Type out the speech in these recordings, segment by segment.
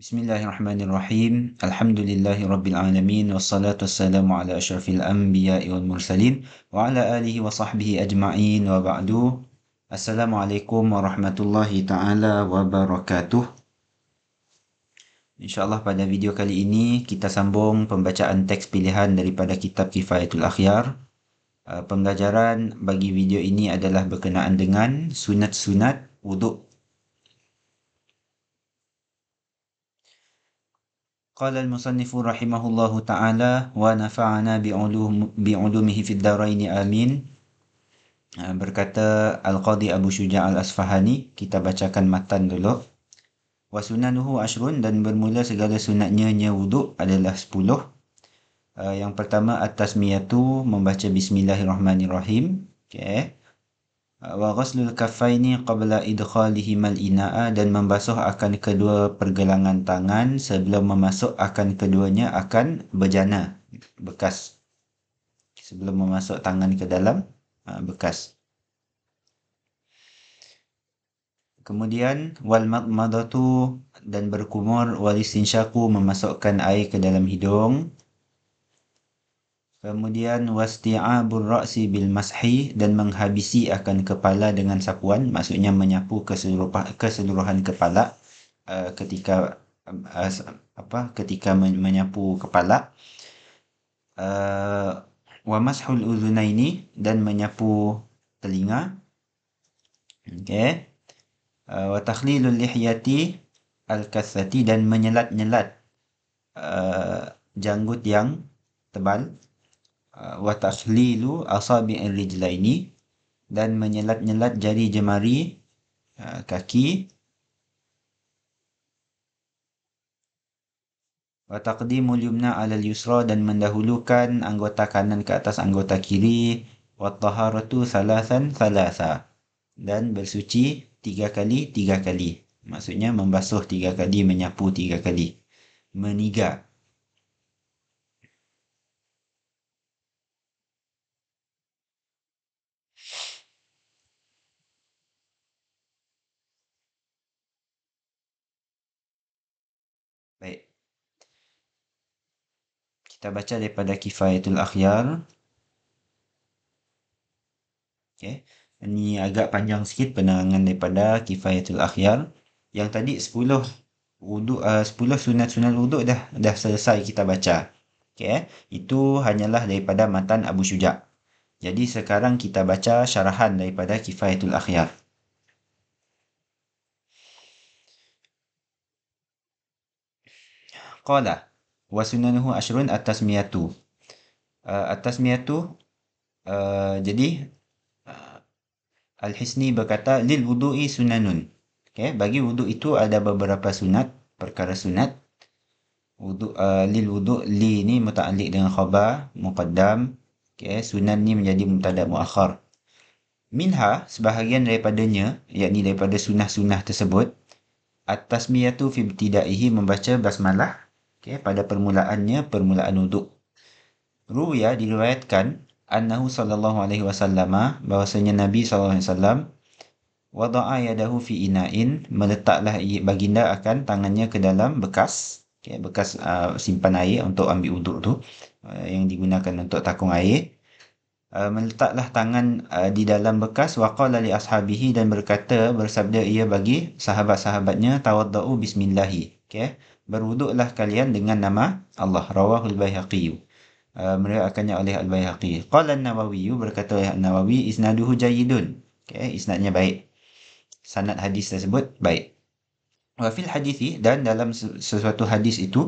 Bismillahirrahmanirrahim. Alhamdulillahi alamin wassalatu wassalamu ala asyrafil anbiya'i wal mursalin wa ala alihi wa sahbihi ajma'in wa ba'du. Assalamualaikum warahmatullahi taala wabarakatuh. InsyaAllah pada video kali ini kita sambung pembacaan teks pilihan daripada kitab Kifayatul Akhyar. Pembelajaran bagi video ini adalah berkenaan dengan sunat-sunat wuduk. قال المصنف رحمه الله تعالى ونفعنا بعلومه في الدارين آمين. Berkata Al-Qadhi Abu Syuja' Al-Asfahani, kita bacakan matan dulu. Wa sunanuhu ashrun, dan bermula segala sunatnya wuduk adalah 10. Yang pertama at-tasmiyatu, membaca bismillahirrahmanirrahim. Okay. Wa ghaslul kaffaini qabla idkhalihimal ina'a, dan membasuh akan kedua pergelangan tangan sebelum memasuk akan keduanya akan bejana, bekas. Sebelum memasuk tangan ke dalam bekas. Kemudian wal madmadatu, dan berkumur, wal istinsyaku, memasukkan air ke dalam hidung. Kemudian wasti'abur ra'si bil mashi, dan menghabisi akan kepala dengan sapuan, maksudnya menyapu keseluruhan kepala ketika menyapu kepala. Wa mashul udhunaini, dan menyapu telinga. Okey. Wa takhlilul lihyati al-kathati, dan menyelat-nyelat janggut yang tebal. Wa takhlilu asabi'ir rijlaini, dan menyelat-nyelat jari jemari kaki. Wa taqdimul yumna 'alal yusra, dan mendahulukan anggota kanan ke atas anggota kiri. Wa taharatu thalathan thalatha, dan bersuci 3 kali 3 kali. Maksudnya membasuh 3 kali, menyapu 3 kali. Meniga. Baik. Kita baca daripada Kifayatul Akhyar. Okay. Ini agak panjang sikit penerangan daripada Kifayatul Akhyar. Yang tadi 10 sunat-sunat wuduk dah selesai kita baca. Okay. Itu hanyalah daripada matan Abu Syuja'. Jadi sekarang kita baca syarahan daripada Kifayatul Akhyar. Qala wa sunanuhu ashrun at-tasmiyatu. At-tasmiyatu, jadi Al-Hisni berkata lil wudu'i sunanun. Okay, bagi wuduk itu ada beberapa sunat, perkara sunat. Wuduk lil wudu', li ni muta'alliq dengan khabar muqaddam. Okay, sunan ni menjadi mubtada muakhar. Minha, sebahagian daripadanya, yakni daripada sunnah-sunnah tersebut, at-tasmiyatu fi ibtidaihi, membaca basmalah, okay, pada permulaannya, permulaan wuduk. Ruwiya, diriwayatkan, annahu sallallahu alaihi wasallam, bahwasanya Nabi sallallahu alaihi wasallam, wada'a yadahu fi ina'in, meletaklah baginda akan tangannya ke dalam bekas, okay, bekas simpan air untuk ambil wuduk tu, yang digunakan untuk takung air. Meletaklah tangan di dalam bekas. Wa qala li ashabihi, dan bersabda ia bagi sahabat-sahabatnya, tawaddau bismillahi, okay, berwuduklah kalian dengan nama Allah. Rawahul Baihaqi, meriwayatkannya oleh Al-Baihaqi. Qala An-Nawawi, berkata oleh An-Nawawi, isnaduhu jayyidun, okay, isnadnya baik, sanad hadis tersebut baik. Wa fil hadithi, dan dalam sesuatu hadis itu,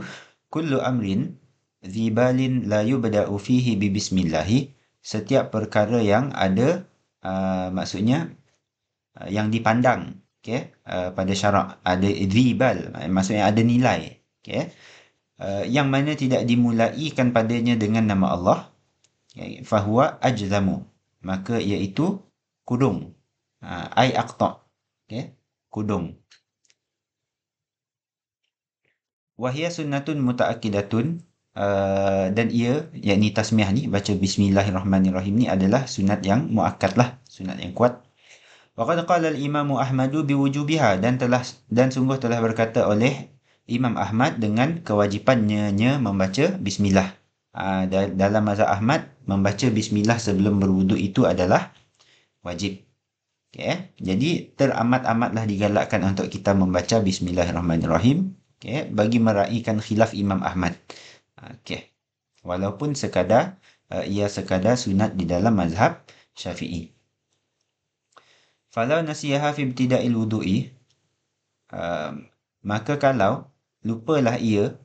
kullu amrin dhibalin la yubda'u fihi bi bismillahi, setiap perkara yang ada maksudnya yang dipandang, okay, pada syarak, ada dhibal, maksudnya ada nilai, okay, yang mana tidak dimulaikan padanya dengan nama Allah, okay, fahuwa ajzamu, maka iaitu kudung, ai aqta', okay, kudung. Wahia sunnatun muta'akkidatun, dan ia, yakni tasmiyah ni, baca bismillahirrahmanirrahim ni adalah sunat yang muakkad lah, sunat yang kuat. Wa qad qala al-Imam Ahmad biwujubiha, dan sungguh telah berkata oleh Imam Ahmad dengan kewajipannya membaca bismillah. Dalam mazhab Ahmad, membaca bismillah sebelum berwuduk itu adalah wajib. Okay. Jadi teramat-amatlah digalakkan untuk kita membaca bismillahirrahmanirrahim, okay, bagi meraihkan khilaf Imam Ahmad. Okay. Walaupun ia sekadar sunat di dalam mazhab Syafi'i. Falau nasiyaha fi ibtida'il wudu'i, maka kalau lupalah ia,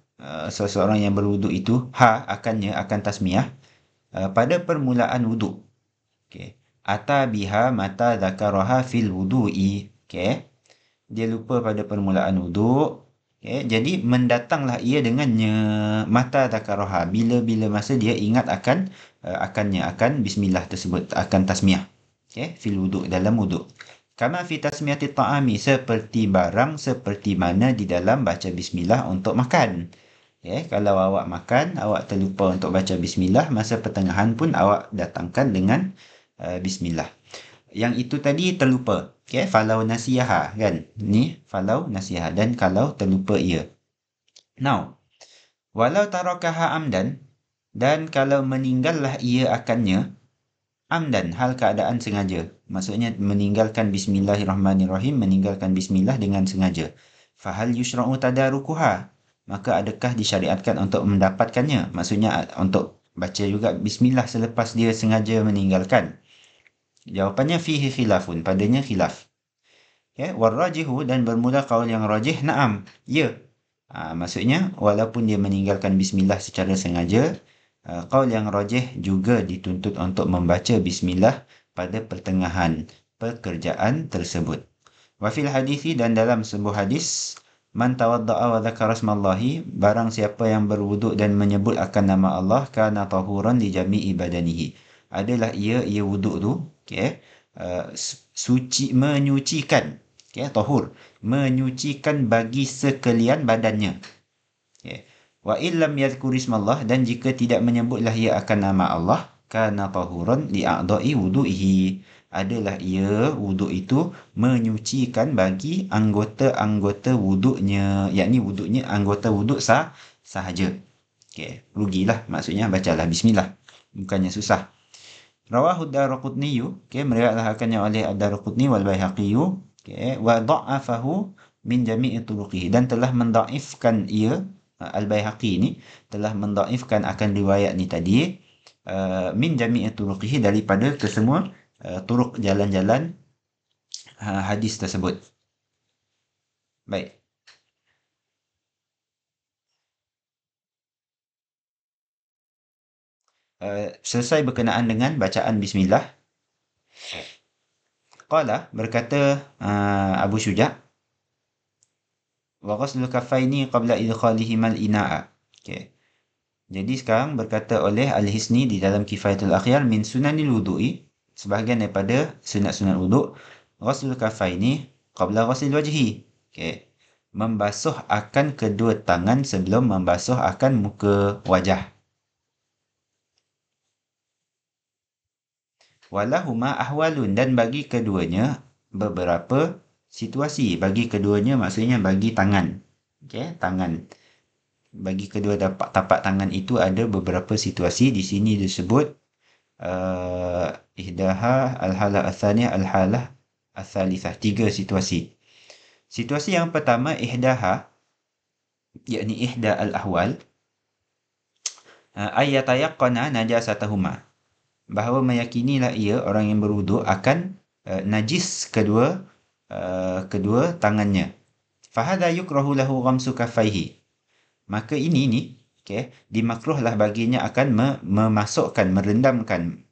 seseorang yang berwuduk itu, akan tasmiyah pada permulaan wuduk. Okay. Ata biha mata dzakaraha fil wudu'i. Okay. Dia lupa pada permulaan wuduk. Okay. Jadi mendatanglah ia dengannya mata dzakaraha, bila-bila masa dia ingat akan bismillah tersebut, akan tasmiyah. Okay. Fil wudu', dalam wuduk. Kama fi tasmiyati ta'ami, seperti mana di dalam baca bismillah untuk makan. Okay. Kalau awak makan, awak terlupa untuk baca bismillah, masa pertengahan pun awak datangkan dengan bismillah. Yang itu tadi terlupa. Okay. Falau nasiyaha, kan? Ni falau nasiyaha, dan kalau terlupa ia. Now, walau tarakaha amdan, dan kalau meninggallah ia akannya amdan, hal keadaan sengaja. Maksudnya meninggalkan bismillahirrahmanirrahim, meninggalkan bismillah dengan sengaja. Fahal yushra'u tadarukuha, maka adakah disyariatkan untuk mendapatkannya? Maksudnya untuk baca juga bismillah selepas dia sengaja meninggalkan. Jawapannya fihi khilafun, padanya khilaf. Okay. Warrajihu, dan bermula qaul yang rajih, na'am, ya. Maksudnya walaupun dia meninggalkan bismillah secara sengaja, qaul yang rajih juga dituntut untuk membaca bismillah pada pertengahan pekerjaan tersebut. Wa fil hadithi, dan dalam sebuah hadis, man tawadda'a wa dzakara ismallahi, barang siapa yang berwuduk dan menyebut akan nama Allah, kana tahuran li jami'i badanihi, adalah ia wuduk tu, okay, menyucikan, okay, tahur, menyucikan bagi sekalian badannya. Okay. Wa illam yadhkur ismallah, dan jika tidak menyebutlah ia akan nama Allah, kana tahuran li a'dha'i wudu'ihi, adalah ia wuduk itu menyucikan bagi anggota-anggota wuduknya, yakni wuduknya anggota wuduk sahaja. Okay. Rugilah, maksudnya bacalah bismillah, bukannya susah. Rawahu ad-Daraqutni, okay, meriwayatkannya oleh ad-Daraqutni wal Baihaqi, okay, wa dha'afahu min jami'i turuqihi, dan telah mendhaifkan ia, Al-Baihaqi ni telah mendhaifkan akan riwayat ni tadi, min jami'i turuqihi, daripada kesemua turuk jalan-jalan hadis tersebut. Baik. Selesai berkenaan dengan bacaan bismillah. Qala, berkata Abu Syuja', wa ghaslul kaffaini qabla idkhalihima al-ina'a. Okay. Jadi sekarang berkata oleh Al-Hisni di dalam Kifayatul Akhyar, min sunanil wudu'i, sebahagian daripada sunat-sunat wuduk, ghaslul kaffaini qabla ghaslil wajhi. Okay. Membasuh akan kedua tangan sebelum membasuh akan muka wajah. Walahuma ahwalun, dan bagi keduanya beberapa situasi. Bagi keduanya maksudnya bagi tangan. Okay, tangan. Bagi kedua tapak tangan itu ada beberapa situasi. Di sini disebut ihdaha al-halah al-thaniyah al-halah al-thalithah. 3 situasi. Situasi yang pertama, ihdaha, yakni ihda al-ahwal, ayyatayaqqana najasatahuma, bahawa meyakinilah ia, orang yang berwuduk, akan najis kedua tangannya. Fahadha yukrahu lahu ghamsu kaffaihi, maka ini okay, dimakruhlah baginya akan memasukkan, merendamkan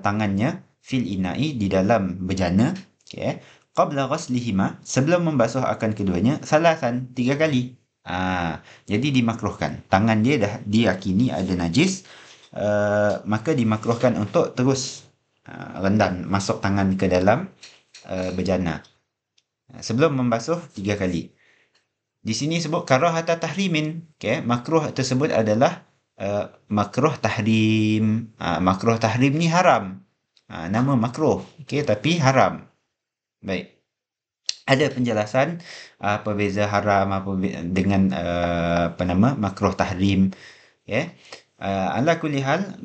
tangannya fil ina'i, di dalam bejana, okay, qabla ghaslihima, sebelum membasuh akan keduanya, salasan, 3 kali. Jadi dimakruhkan, tangan dia dah diyakini ada najis, maka dimakruhkan untuk terus rendam, masuk tangan ke dalam bejana sebelum membasuh 3 kali. Di sini sebut karahata tahrimin, okay, makruh tersebut adalah makruh tahrim. Makruh tahrim ni haram, nama makruh, okay, tapi haram. Baik. Ada penjelasan apa beza haram dengan apa nama makruh tahrim, ya. Ala kulli hal,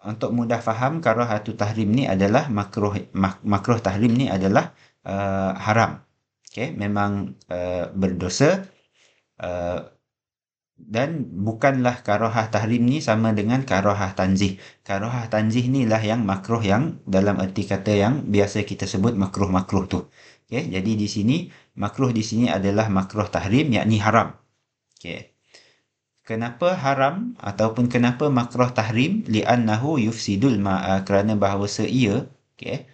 untuk mudah faham, karahatu tahrim ni adalah makruh tahrim ni adalah haram. Okay, memang berdosa, uh, dan bukanlah karahah tahrim ni sama dengan karahah tanzih. Karahah tanzih ni lah yang makruh, yang dalam erti kata yang biasa kita sebut makruh-makruh tu. Okay, jadi di sini makruh di sini adalah makruh tahrim, yakni haram. Okay. Kenapa haram ataupun kenapa makruh tahrim? Li'annahu yufsidul ma'a, kerana bahawasa ia, okay,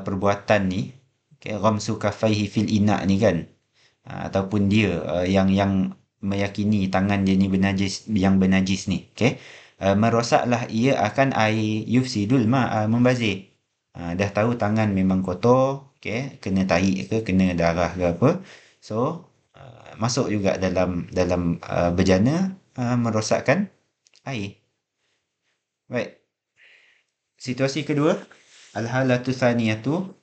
perbuatan ni, okay, ghamsu kaffaihi fil ina' ni kan, ataupun dia yang meyakini tangan dia ni bernajis ni, okey, merosaklah ia akan air, yufsidul ma, membazir. Dah tahu tangan memang kotor, okey, kena tahi ke kena darah ke apa, so masuk juga dalam bejana, merosakkan air. Baik, situasi kedua, al-halatu thaniyatu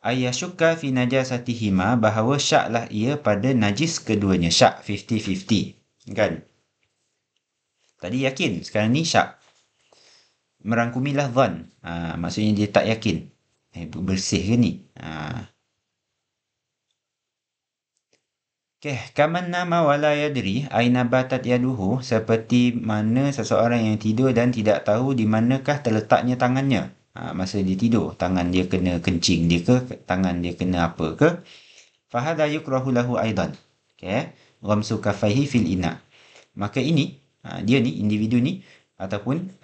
ayyashukka fi najasatihima, bahawa syaklah ia pada najis keduanya. Syak 50-50, kan? Tadi yakin, sekarang ni syak. Merangkumilah dhan. Maksudnya dia tak yakin. Bersih ke ni? Okay, kaman nama wala yadri aina batat yaduhu, seperti mana seseorang yang tidur dan tidak tahu di manakah terletaknya tangannya. Masa dia tidur, tangan dia kena kencing dia ke, tangan dia kena apa ke. Fahadha yukrahu lahu aidan. Okay, ghamsu kaffaihi fil ina. Maka ini, dia ni, individu ni, ataupun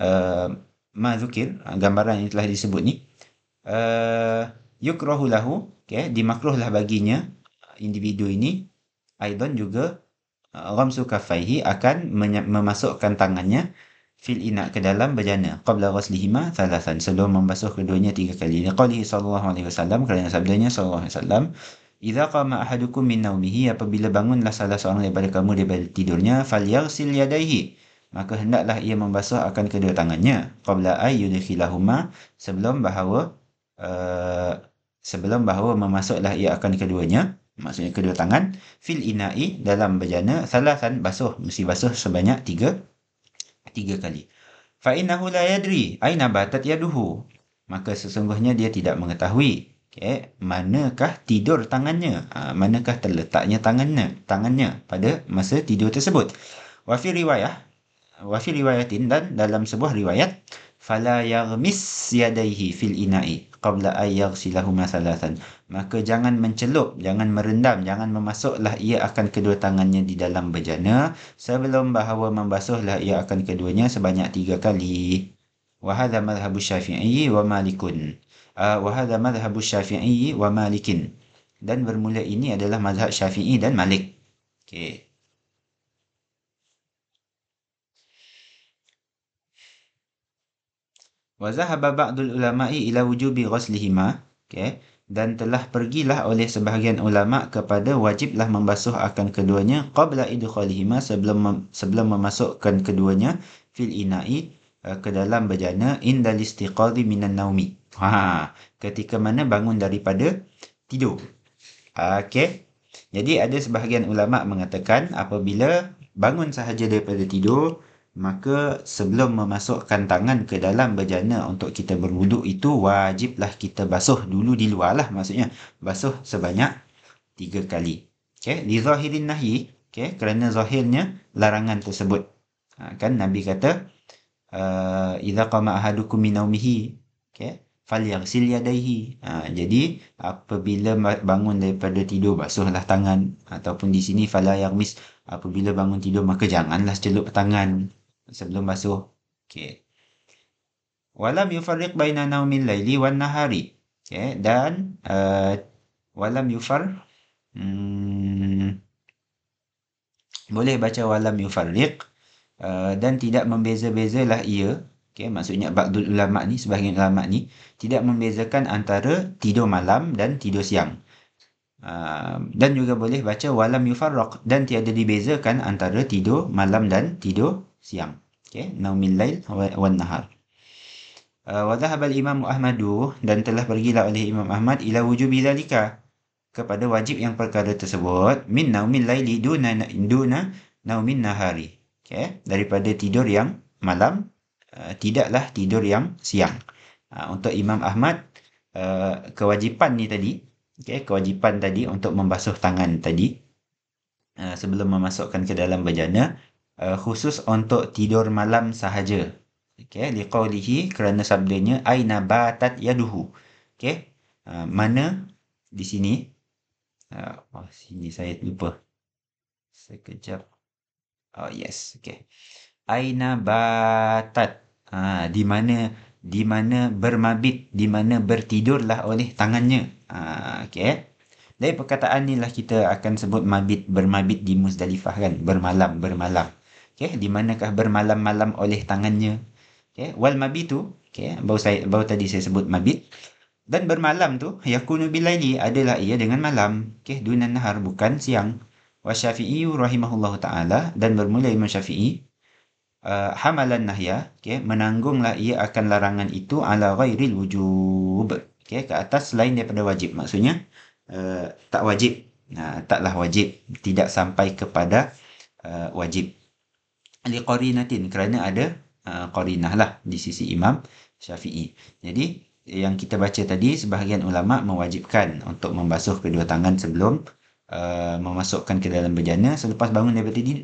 ma zukir, gambaran yang telah disebut ni, yukrahu lahu, okay, dimakruhlah baginya, individu ini, aidan juga, ghamsu kaffaihi, akan memasukkan tangannya fil ina, ke dalam bejana, qabla ghaslihima thalathan, sebelum membasuh keduanya 3 kali. Liqaulihi sallallahu alaihi wasallam, kerana sabdanya sallallahu alaihi wasallam, idza qama ahadukum min naumihi, apabila bangunlah salah seorang daripada kamu daripada tidurnya, falyaghsil yadayhi, maka hendaklah ia membasuh akan kedua tangannya, qabla ay yudkhilahuma, sebelum bahawa memasuklah ia akan keduanya, maksudnya kedua tangan, fil ina'i, dalam bejana, thalathan, basuh, mesti basuh sebanyak 3 kali. Fa innahu la yadri aina batat yaduhu, maka sesungguhnya dia tidak mengetahui, okay, manakah tidur tangannya, manakah terletaknya tangannya pada masa tidur tersebut. Wa fi riwayatin, dan dalam sebuah riwayat, fala yaghmis yadayhi fil ina'i qabla ay yaghsilahuma thalathan, maka jangan mencelup, jangan merendam, jangan memasuklah ia akan kedua tangannya di dalam bejana sebelum bahawa membasuhlah ia akan keduanya sebanyak 3 kali. Wa hadha madhhabu Syafi'i wa Malikun. Wa hadha madhhabu Syafi'i wa Malikin. Dan bermula ini adalah mazhab Syafi'i dan Malik. Okey. Wa zahaba ba'dul ulama'i ila wujubi ghaslihima, okey, dan telah pergilah oleh sebahagian ulama kepada wajiblah membasuh akan keduanya qabla idkhalihima, sebelum memasukkan keduanya fil ina'i, ke dalam bejana, indal istiqadhi minan naumi, ketika mana bangun daripada tidur. Okey, jadi ada sebahagian ulama mengatakan apabila bangun sahaja daripada tidur, maka sebelum memasukkan tangan ke dalam bejana untuk kita berwuduk, itu wajiblah kita basuh dulu di luar lah, maksudnya basuh sebanyak 3 kali. Okay, li zahirin nahyi, okay, kerana zahirnya larangan tersebut. Kan Nabi kata, idza qama ahadukum min naumihi, okay, falyaghsil yadayhi. Jadi apabila bangun daripada tidur, basuhlah tangan, ataupun di sini fala yaghmis, apabila bangun tidur maka janganlah celup tangan sebelum basuh. Okey. Walam yufarriq baina naumil laili wan nahari. Okey, dan walam yufar, boleh baca walam yufarriq, dan tidak membeza-bezalah ia. Okey, maksudnya ba'dul ulama ni, sebahagian ulama ni tidak membezakan antara tidur malam dan tidur siang. Dan juga boleh baca walam yufarraq, dan tiada dibezakan antara tidur malam dan tidur siang. Okey, naumil lail wan nahar. Wa dhahaba al-Imam Ahmadu, dan telah pergilah oleh Imam Ahmad ila wujubi dzalika, kepada wajib yang perkara tersebut min naumil laili duna naumin nahari. Okay? Daripada tidur yang malam, tidaklah tidur yang siang. Untuk Imam Ahmad, kewajipan ni tadi, okay, kewajipan tadi untuk membasuh tangan tadi sebelum memasukkan ke dalam bejana, khusus untuk tidur malam sahaja. Okay, liqaulihi, kerana sabdanya aina batat yaduhu. Okay, mana di sini, sini saya lupa. Sekejap. Oh yes, okay. Aina batat. Di mana bermabit, di mana bertidurlah oleh tangannya. Okay. Dari perkataan ni lah kita akan sebut mabit, bermabit di Muzdalifah kan, bermalam. Okay, di manakah bermalam-malam oleh tangannya. Okay, wal mabitu, okay, baru tadi saya sebut mabit. Dan bermalam tu, yakunu bilaili, adalah ia dengan malam. Okay, dunan nahar, bukan siang. Wa Syafi'i rahimahullahu ta'ala, dan bermula Imam Syafi'i, hamalan nahya, okay, menanggunglah ia akan larangan itu ala ghairil wujub, okay, ke atas selain daripada wajib. Maksudnya, tak wajib. Taklah wajib. Tidak sampai kepada wajib. Liqarinatin, kerana ada qarinah lah di sisi Imam Syafi'i. Jadi, yang kita baca tadi, sebahagian ulama mewajibkan untuk membasuh kedua tangan sebelum memasukkan ke dalam bejana selepas bangun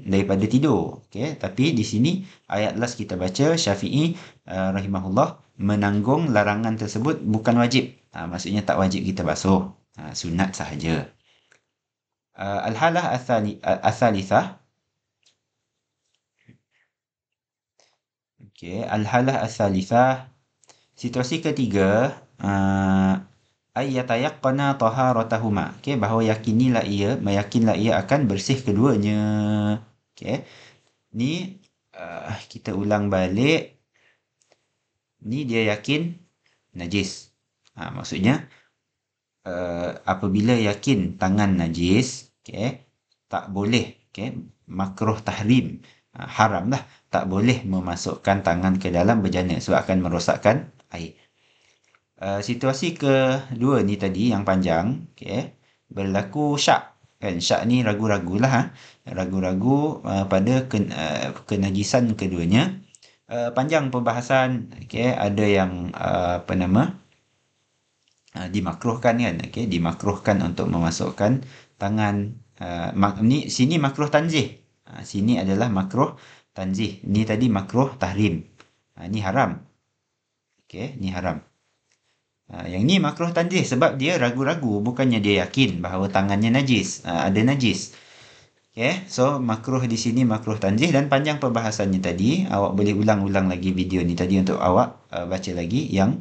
daripada tidur. Okay? Tapi di sini ayat last kita baca, Syafi'i rahimahullah menanggung larangan tersebut bukan wajib. Maksudnya tak wajib kita basuh. Sunat sahaja. Al-halah al-thalithah. Okay, al-halah al-thalithah. Situasi ketiga, ay yatayaqqana taharatahuma. Okay, bahawa meyakinlah ia akan bersih keduanya. Okay, ni kita ulang balik. Ni dia yakin najis. Maksudnya apabila yakin tangan najis, okay, tak boleh, okay, makruh tahrim, haram lah, tak boleh memasukkan tangan ke dalam bejana sebab akan merosakkan air. Situasi kedua ni tadi yang panjang, okay, berlaku syak. Kan, syak ni ragu-ragulah, ragu-ragu pada kenajisan keduanya. Panjang perbahasan, okay, ada yang dimakruhkan kan, okay, dimakruhkan untuk memasukkan tangan. Sini makruh tanzih, sini adalah makruh tanzih, ni tadi makruh tahrim. Ni haram, okay, ni haram. Yang ni makruh tanzih sebab dia ragu-ragu, bukannya dia yakin bahawa tangannya najis, ada najis. Okay, so makruh di sini makruh tanzih, dan panjang perbahasannya tadi. Awak boleh ulang-ulang lagi video ni tadi untuk awak baca lagi yang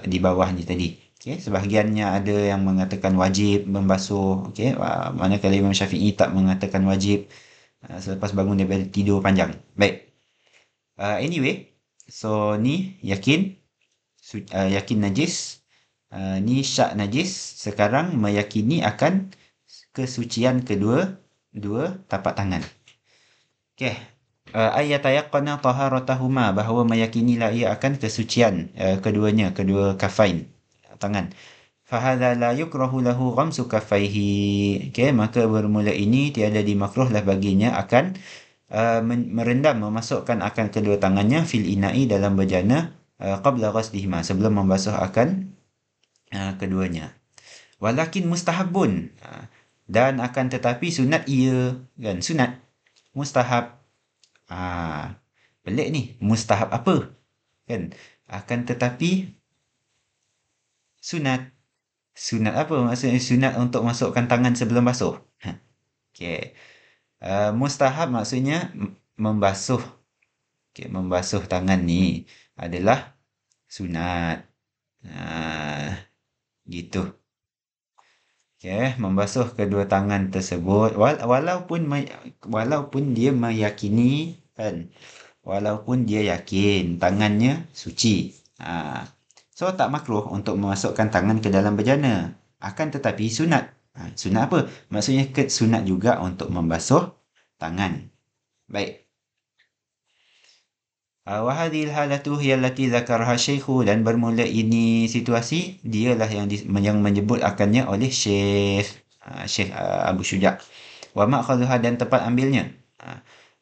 di bawah ni tadi. Okay, sebahagiannya ada yang mengatakan wajib membasuh, okay, manakala Imam Syafi'i tak mengatakan wajib selepas bangun daripada tidur panjang. Baik. Anyway, so ni yakin najis, ni syak najis. Sekarang meyakini akan kesucian dua tapak tangan. Okay. Ayatayaqqana taharatahuma, bahawa meyakinilah ia akan kesucian keduanya, kedua kafain, tangan. Fahadha la yukrahu lahu ghamsu kaffaihi. Okay, maka bermula ini tiada dimakruhlah baginya akan merendam, memasukkan akan kedua tangannya fil ina'i, dalam bejana, qabla ghaslihima, sebelum membasuh akan keduanya. Walakin mustahabun, dan akan tetapi sunat ia, kan, sunat, mustahab. Pelik ni, mustahab apa? Kan? Akan tetapi sunat. Sunat apa? Maksudnya sunat untuk masukkan tangan sebelum basuh. Okay. Mustahab maksudnya membasuh. Okay, membasuh tangan ni adalah sunat. Gitu. Okay, membasuh kedua tangan tersebut walaupun dia meyakini, kan, walaupun dia yakin tangannya suci. So tak makruh untuk memasukkan tangan ke dalam bejana. Akan tetapi sunat. Sunat apa? Maksudnya sunat juga untuk membasuh tangan. Baik. Wa hadhil halatu hiya allati dzakaraha syaikhu, dan bermula ini situasi dialah yang menyebut akannya oleh Syekh Abu Syuja'. Wa ma'khadhuha, dan tempat ambilnya.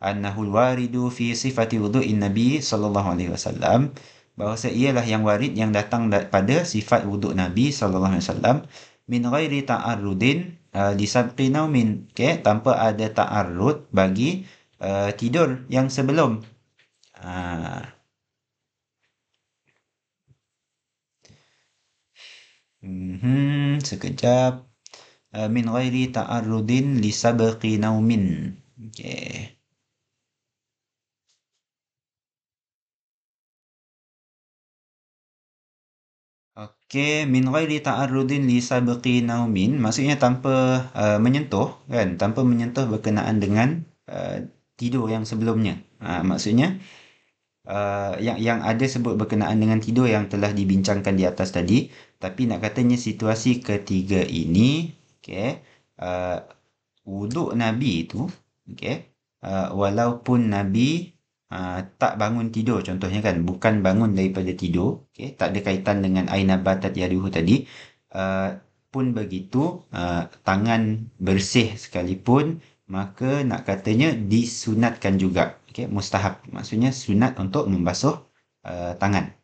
Annahul waridu fi sifati wudu'in Nabi sallallahu alaihi wasallam, bahawa ialah yang warid yang datang pada sifat wuduk Nabi sallallahu alaihi wasallam, min ghairi ta'arrudin li sabqi naumin, okay? Tanpa ada ta'arrud bagi tidur yang sebelum. Ah, sekejap. Min ghairi ta'arrudin li sabqi naumin. Okay. Okey, min ghairi ta'arrudin li sabqi naumin, maksudnya tanpa menyentuh, kan? Tanpa menyentuh berkenaan dengan uh, tidur yang sebelumnya. Maksudnya yang ada sebut berkenaan dengan tidur yang telah dibincangkan di atas tadi, tapi nak katanya situasi ketiga ini, okey, uh, wuduk Nabi itu, okey, walaupun Nabi tak bangun tidur contohnya, kan, bukan bangun daripada tidur, okey, tak ada kaitan dengan aina batat yaduhu tadi, uh, pun begitu, tangan bersih sekalipun, maka nak katanya disunatkan juga, okey, mustahab, maksudnya sunat untuk membasuh tangan.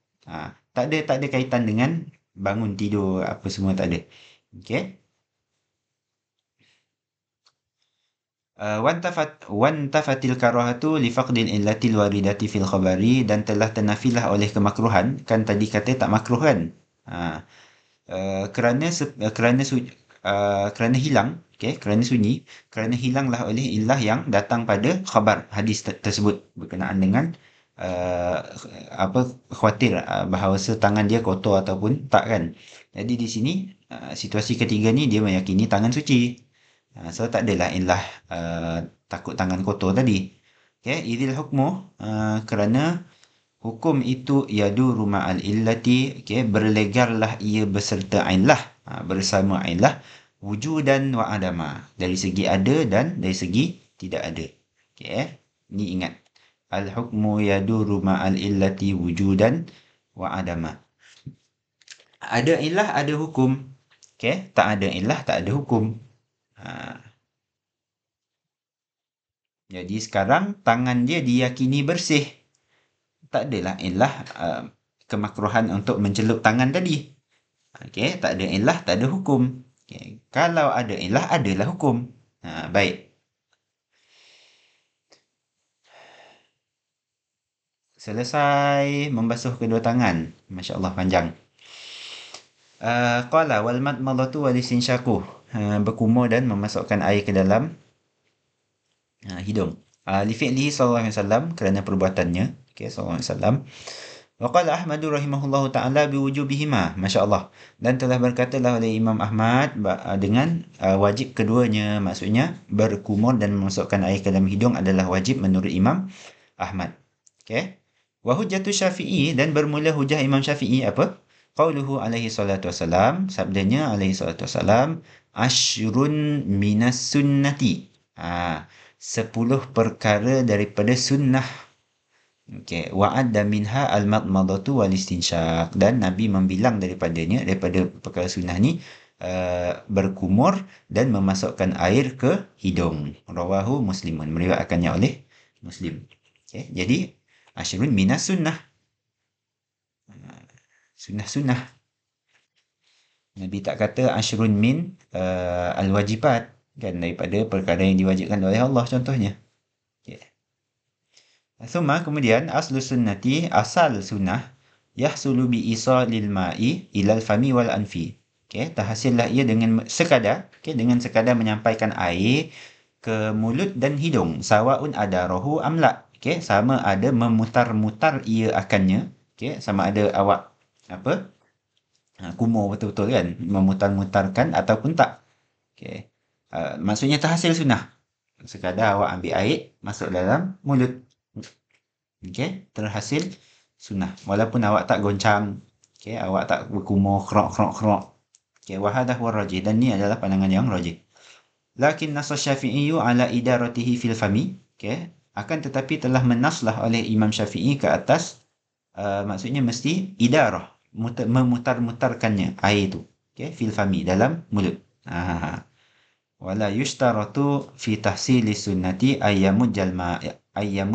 Tak ada kaitan dengan bangun tidur apa semua, tak ada. Okey. Wantafatil karahatu li faqdil illatil waridati fil khabari, dan telah ternafilah oleh kemakruhan, kan tadi kata tak makruh, kan. Ha, kerana hilang, okey, kerana sunyi, kerana hilanglah oleh illah yang datang pada khabar hadis tersebut berkenaan dengan uh, apa, khawatir bahawa tangan dia kotor ataupun tak, kan. Jadi di sini situasi ketiga ni dia meyakini tangan suci. So tak adalah illah takut tangan kotor tadi. Okay, idil hukmu, kerana hukum itu yaduru ma'al illati, okay, berlegarlah ia beserta illah, bersama illah, wujudan wa adama, dari segi ada dan dari segi tidak ada. Okay, ni ingat. Al hukmu yaduru ma'al illati wujudan wa adama. Ada illah, ada hukum. Okay, tak ada illah, tak ada hukum. Jadi sekarang tangan dia diyakini bersih. Tak adalah illah kemakruhan untuk mencelup tangan tadi. Okey, tak ada illah, tak ada hukum. Okay. Kalau ada illah, adalah hukum. Baik. Selesai membasuh kedua tangan. Masya Allah, panjang. Qala wal madmadatu wal istinsyaku. Berkumur dan memasukkan air ke dalam hidung. Li fi'lihi sallallahu alaihi wasallam, kerana perbuatannya, okey, sallallahu alaihi wasallam. Wa qala Ahmad rahimahullahu taala biwujubihima, masya-Allah, dan telah berkatalah oleh Imam Ahmad dengan wajib keduanya, maksudnya berkumur dan memasukkan air ke dalam hidung adalah wajib menurut Imam Ahmad. Okey. Wa hujjatu Syafi'i, dan bermula hujah Imam Syafi'i apa? Qauluhu alaihi salatu wasalam, sabdanya alaihi salatu wasalam, asyrun minas sunnati. 10 perkara daripada sunnah. Okey, wa'adda minha al-madmadatu wal istinsyak, dan Nabi membilang daripada perkara sunnah ni berkumur dan memasukkan air ke hidung. Rawahu Muslimun, meriwayatkannya oleh Muslim. Okey, jadi asyrun minas sunnah. Sunnah-sunnah. Nabi tak kata asyrun min al-wajibat, kan, daripada perkara yang diwajibkan oleh Allah contohnya. Okay. Kemudian aslu sunnati, asal sunnah, yahsulu bi isalil ma'i ilal fami wal anfi. Okay, terhasillah ia dengan sekadar, dengan sekadar menyampaikan air ke mulut dan hidung, sawaun adarahu amla. Okay, sama ada memutar-mutar ia akannya. Okay, sama ada awak apa, kumur betul-betul, kan, memutar-mutarkan ataupun tak. Okay. Maksudnya terhasil sunnah. Sekadar awak ambil air, masuk dalam mulut. Okay, terhasil sunnah. Walaupun awak tak goncang, okay, awak tak berkumur, krok. Okay, wahadah wa rajih, dan ni adalah pandangan yang rajih. Lakin nasa syafi'iyu ala idaratihi fil fami. Okay, Akan tetapi telah menaslah oleh Imam Syafi'i ke atas, maksudnya mesti idarah, memutar-mutarkannya air itu, okey, fil fami, dalam mulut. Wala yushtaratu fi tahsili sunnati ayyamul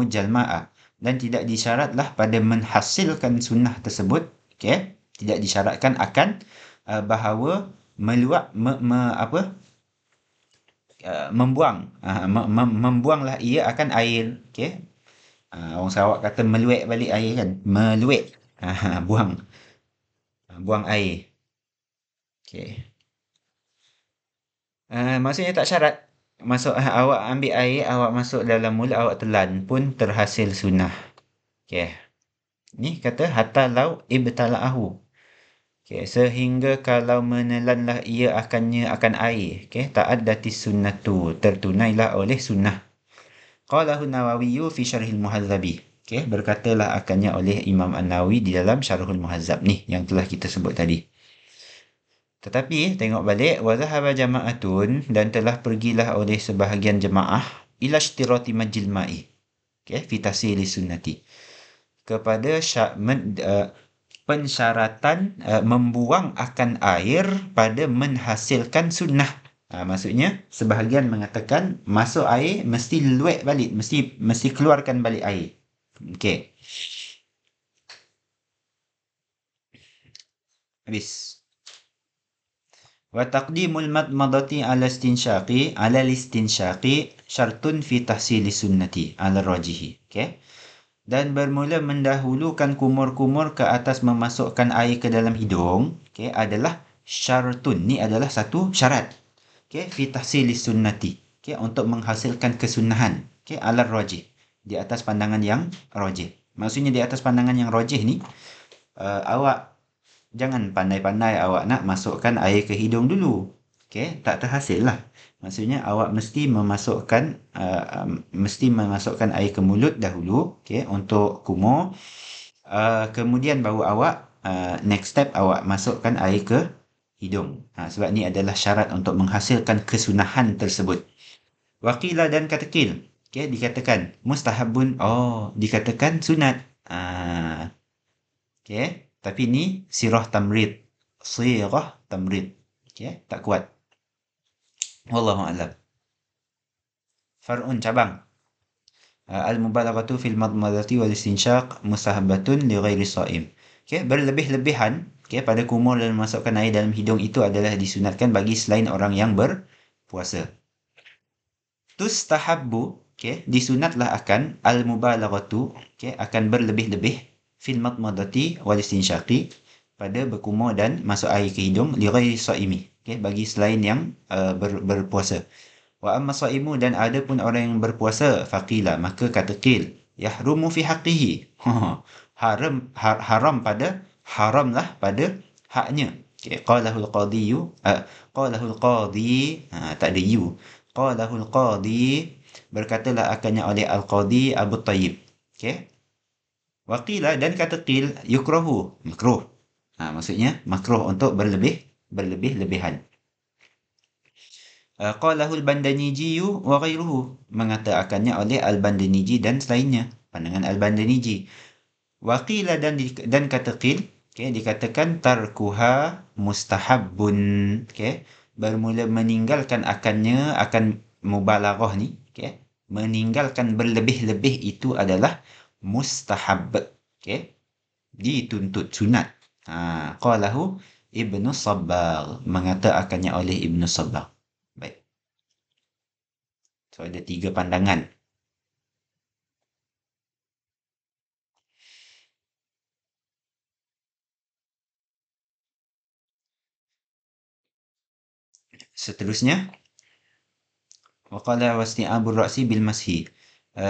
jalma'a, dan tidak disyaratlah pada menghasilkan sunnah tersebut, okey, tidak disyaratkan akan bahawa meluap membuang, membuanglah ia akan air, okey. Orang Sarawak kata meluek balik air kan, meluek, buang air, okey. Maksudnya tak syarat. Awak ambil air, awak masuk dalam mulut, awak telan pun terhasil sunnah. Okey. Ni kata hatta lau ibtala'ahu. Okey, sehingga kalau menelanlah ia akan air. Okey, ta'addatis sunnatu, tertunailah oleh sunnah. Qalahu Nawawi fi Syarhil Muhadzabi. Okey, berkatalah akannya oleh Imam An-Nawawi di dalam Syarhul Muhadzab ni yang telah kita sebut tadi. Tetapi tengok balik, wa zahaba jama'atun, dan telah pergilah oleh sebahagian jemaah ila ishtirati majil ma'i, okey, fi tahsili sunnati, kepada pensyaratan membuang akan air pada menghasilkan sunnah. Maksudnya sebahagian mengatakan masuk air mesti luek balik, mesti keluarkan balik air. Okey. Habis. Wa taqdimul madmadati ala istinsyaqi syartun fi tahsili sunnati ala rajihi. Okey. Dan bermula mendahulukan kumur-kumur ke atas memasukkan air ke dalam hidung, okey, adalah syartun. Ni adalah satu syarat. Okey, fi tahsili sunnati. Okey, untuk menghasilkan kesunahan. Okey, ala rajih. Di atas pandangan yang rajih. Maksudnya di atas pandangan yang rajih ni, awak jangan pandai-pandai awak nak masukkan air ke hidung dulu. Okey, tak terhasil lah. Maksudnya awak mesti memasukkan air ke mulut dahulu, okey, untuk kumur. Kemudian baru awak next step awak masukkan air ke hidung. Sebab ni adalah syarat untuk menghasilkan kesunahan tersebut. Waqila, dan katakil, okey, dikatakan mustahabun, dikatakan sunat. Okey, tapi ni sirah tamrid. Okey, tak kuat. Wallahu a'lam. Far'un, cabang. Al-mubalaghatu fil madmadati wal istinsyaq mustahabbatun li ghairi sha'im. Okey, berlebih-lebihan, okey, pada kumur dan memasukkan air dalam hidung itu adalah disunatkan bagi selain orang yang berpuasa. Tustahabbu, okey, disunatlah akan al-mubalaghatu, okey, akan berlebih-lebih fil madmadati wal istinsyaqi, pada berkumur dan masuk air ke hidung, li ghairi sha'imi, okey, bagi selain yang berpuasa. Wa amma sha'imu, dan ada pun orang yang berpuasa, faqila, maka kata qil, yahrumu fi haqqihi. Haramlah pada haknya. Okay. Qalahul qadi, tak ada you. Qalahul qadi, berkatalah akannya oleh al-qadi Abu Tayyib. Okey. Waqila, dan kata qil, yukrahu, makruh. Maksudnya makruh untuk berlebih-lebihan. Qalahu al-Bandaniji wa ghairuhu, mengatakannya oleh al-Bandaniji dan selainnya, pandangan al-Bandaniji. Waqila, dan kata qil, okey, dikatakan tarkuha mustahabbun, okey, bermula meninggalkan akannya, akan mubalaghah ni, okey, meninggalkan berlebih-lebih itu adalah mustahab, okey, dituntut, sunat. Qalahu Ibnu Sabbagh, mengatakannya oleh Ibnu Sabbagh. Baik. So ada 3 pandangan. Seterusnya, waqala wasti'abur ra'si bil mashi.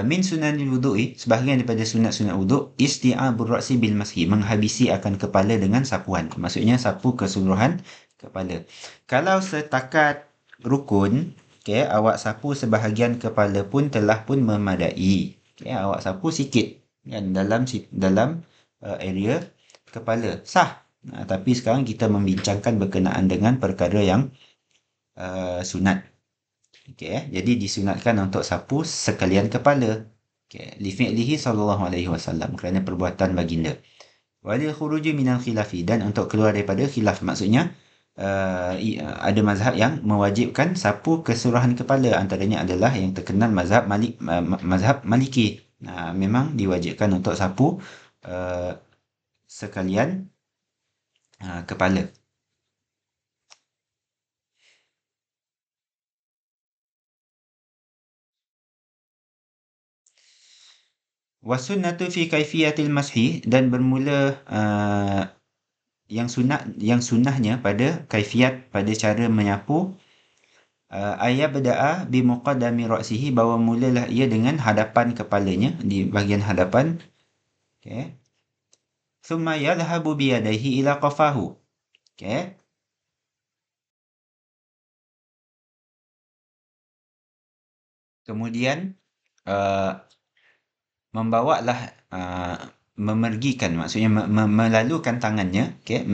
Min sunanil wudu'i, sebahagian daripada sunat-sunat wuduk, isti'abur ra'si bil mashi, menghabisi akan kepala dengan sapuan. Maksudnya sapu keseluruhan kepala. Kalau setakat rukun, okay, awak sapu sebahagian kepala pun telah pun memadai. Okay, awak sapu sikit kan, dalam area kepala, sah. Tapi sekarang kita membincangkan berkenaan dengan perkara yang sunat. Okey, jadi disunatkan untuk sapu sekalian kepala. Okay. Li fi'lihi sallallahu alaihi wasallam, kerana perbuatan baginda. Walil khuruji minal khilafi, dan untuk keluar daripada khilaf, maksudnya ada mazhab yang mewajibkan sapu keseluruhan kepala, antaranya adalah yang terkenal mazhab Maliki. Memang diwajibkan untuk sapu uh, sekalian kepala. Wasunnatu fi kaifiyatil mashi, dan bermula yang sunnahnya pada kaifiat, pada cara menyapu, ayat berda'a bi muqaddami ra'sihi, bahawa mulalah ia dengan hadapan kepalanya, di bahagian hadapan. Okay. Thumma yadhhabu bi yadayhi ila qafahu. Okay. Kemudian membawalah, memergikan, maksudnya melalukan tangannya. Okay.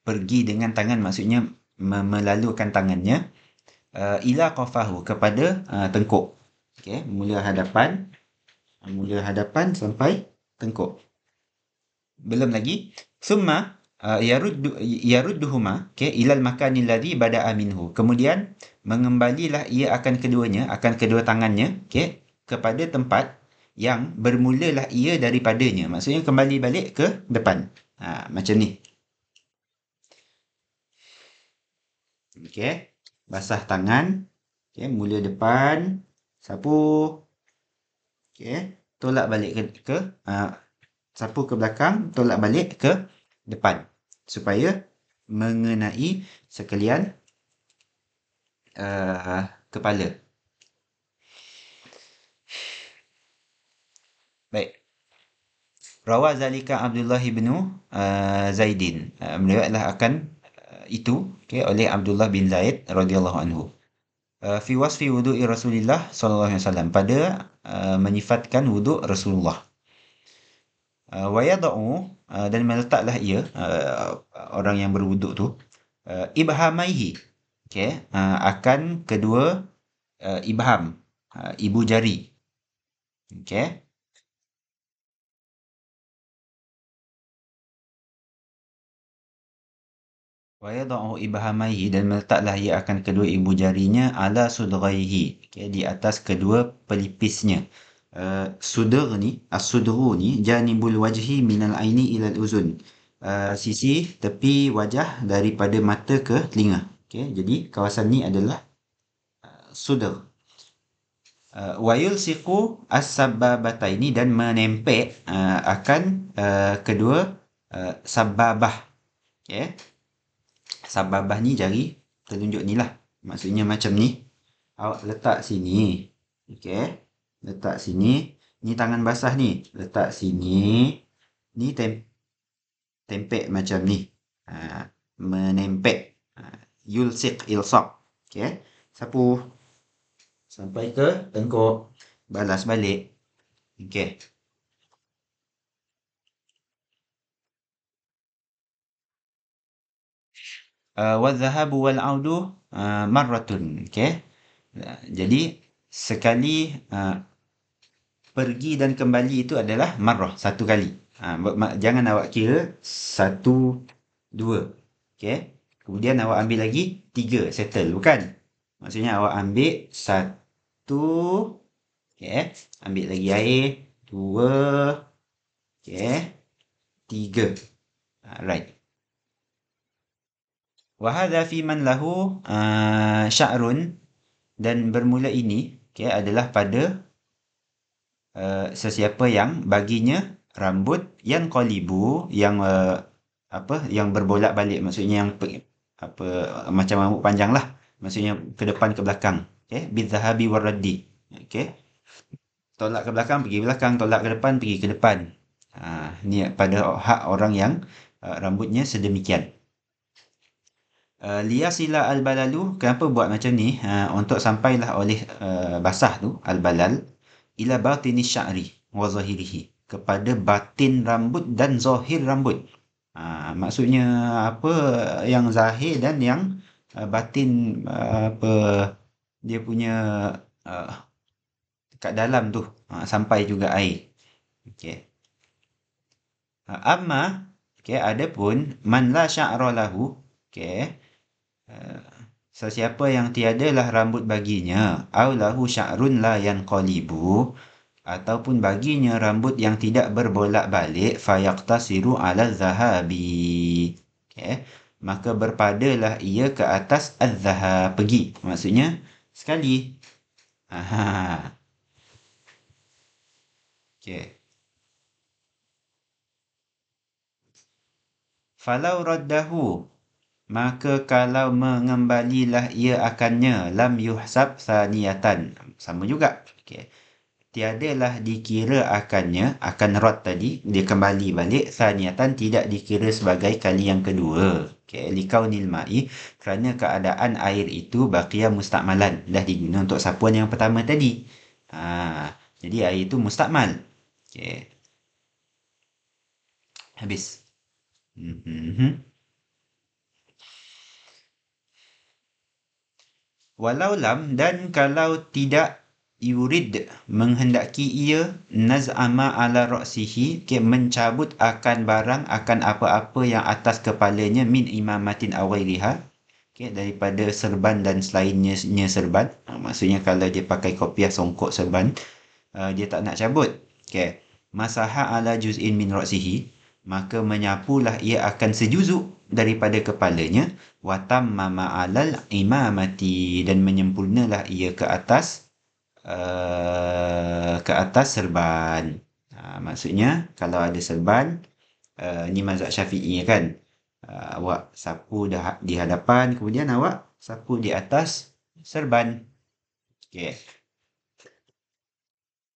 Pergi dengan tangan, maksudnya melalukan tangannya ila qafahu, kepada tengkuk. Okay. Mula hadapan sampai tengkuk. Belum lagi. Summa yarudduhuma, okay, ilal makanil ladzi bada'a minhu. Kemudian mengembalilah ia akan kedua tangannya, okay, kepada tempat yang bermulalah ia daripadanya. Maksudnya kembali balik ke depan. Macam ni. Okay. Basah tangan. Okay. Mula depan. Sapu. Okay. Tolak balik ke sapu ke belakang, tolak balik ke depan, supaya mengenai sekalian kepala. Baik. Rawa zalika Abdullah bin Zaidin. Meriwayatlah akan itu, okay, oleh Abdullah bin Zaid radhiyallahu anhu. Fi wasfi wudu'i Rasulillah sallallahu alaihi wasallam, pada menyifatkan wuduk Rasulullah. Wa yada'u, dan meletaklah ia, orang yang berwuduk tu, ibhamaihi, okay, akan kedua ibham, ibu jari. Okay. Wa yada'u ibhamaihi, dan meletaklah ia akan kedua ibu jarinya, ala sudraihi, okay, di atas kedua pelipisnya. Sudr ni, as-sudru ni, janibul wajhi minal aini ilal uzun. Sisi tepi wajah daripada mata ke telinga. Okay, jadi kawasan ni adalah sudr. Wa yulsiqu as-sababataini, dan menempel akan kedua sababah. Okay. Sababah ni jari telunjuk ni lah. Maksudnya macam ni. Awak letak sini. Okay. Letak sini. Ni tangan basah ni. Letak sini. Ni tempek macam ni. Menempel. Yulsiq, ilsaq. Okay. Sapu. Sampai ke tengkuk. Balas balik. Okay. Wadhahabu wal'audu marratun. Okay. Jadi sekali pergi dan kembali itu adalah marrah, satu kali. Jangan awak kira 1, 2. Okay. Kemudian awak ambil lagi 3, settle. Bukan. Maksudnya awak ambil 1. Okay. Ambil lagi air. 2. Okay. 3. Right. Wahadha fi man lahu sya'run, dan bermula ini, okay, adalah pada sesiapa yang baginya rambut yang qalibu, yang yang berbolak-balik, maksudnya yang macam rambut panjang lah, maksudnya ke depan ke belakang. Okay, bidhahabi waraddi. Okay, tolak ke belakang, pergi belakang, tolak ke depan, pergi ke depan. Ni pada hak orang yang rambutnya sedemikian. Liyasila al-balalu, kenapa buat macam ni? Untuk sampailah oleh basah tu, al-balal, ila batini sya'ri wa zahirihi, kepada batin rambut dan zahir rambut. Maksudnya apa yang zahir dan yang batin, dia punya kat dalam tu sampai juga air. Okey. Amma, okey, adapun man la sya'ra lahu, okey, sesiapa yang tiadalah rambut baginya, au lahu sya'run la yanqalibu, ataupun baginya rambut yang tidak berbolak-balik, fayaqtasiru ala zahabi. Okey, maka berpadalah ia ke atas az-zahab, pergi. Maksudnya sekali. Aha. Okey. Falau raddahu, maka kalau mengembalilah ia akannya, lam yuhsab saniyatan. Sama juga. Okey. Tiadalah dikira akannya, akan rad tadi, dia kembali balik, saniyatan tidak dikira sebagai kali yang kedua. Okey. Likaunil ma'i, kerana keadaan air itu baqiya mustakmalan. Dah diguna untuk sapuan yang pertama tadi. Jadi air itu mustakmal. Okey. Habis. Walau lam, dan kalau tidak yurid, menghendaki ia, naz'ama ala ra'sihi, mencabut akan barang, akan apa-apa yang atas kepalanya, min imamatin awairiha, daripada serban dan selainnya serban. Maksudnya kalau dia pakai kopiah songkok serban, dia tak nak cabut. Masaha ala juz'in min ra'sihi, maka menyapulah ia akan sejuzuk daripada kepalanya, watammama alal imamati, dan menyempurnalah ia ke atas serban. Maksudnya kalau ada serban, ni mazhab Syafi'i kan, awak sapu di hadapan, kemudian awak sapu di atas serban. Okey.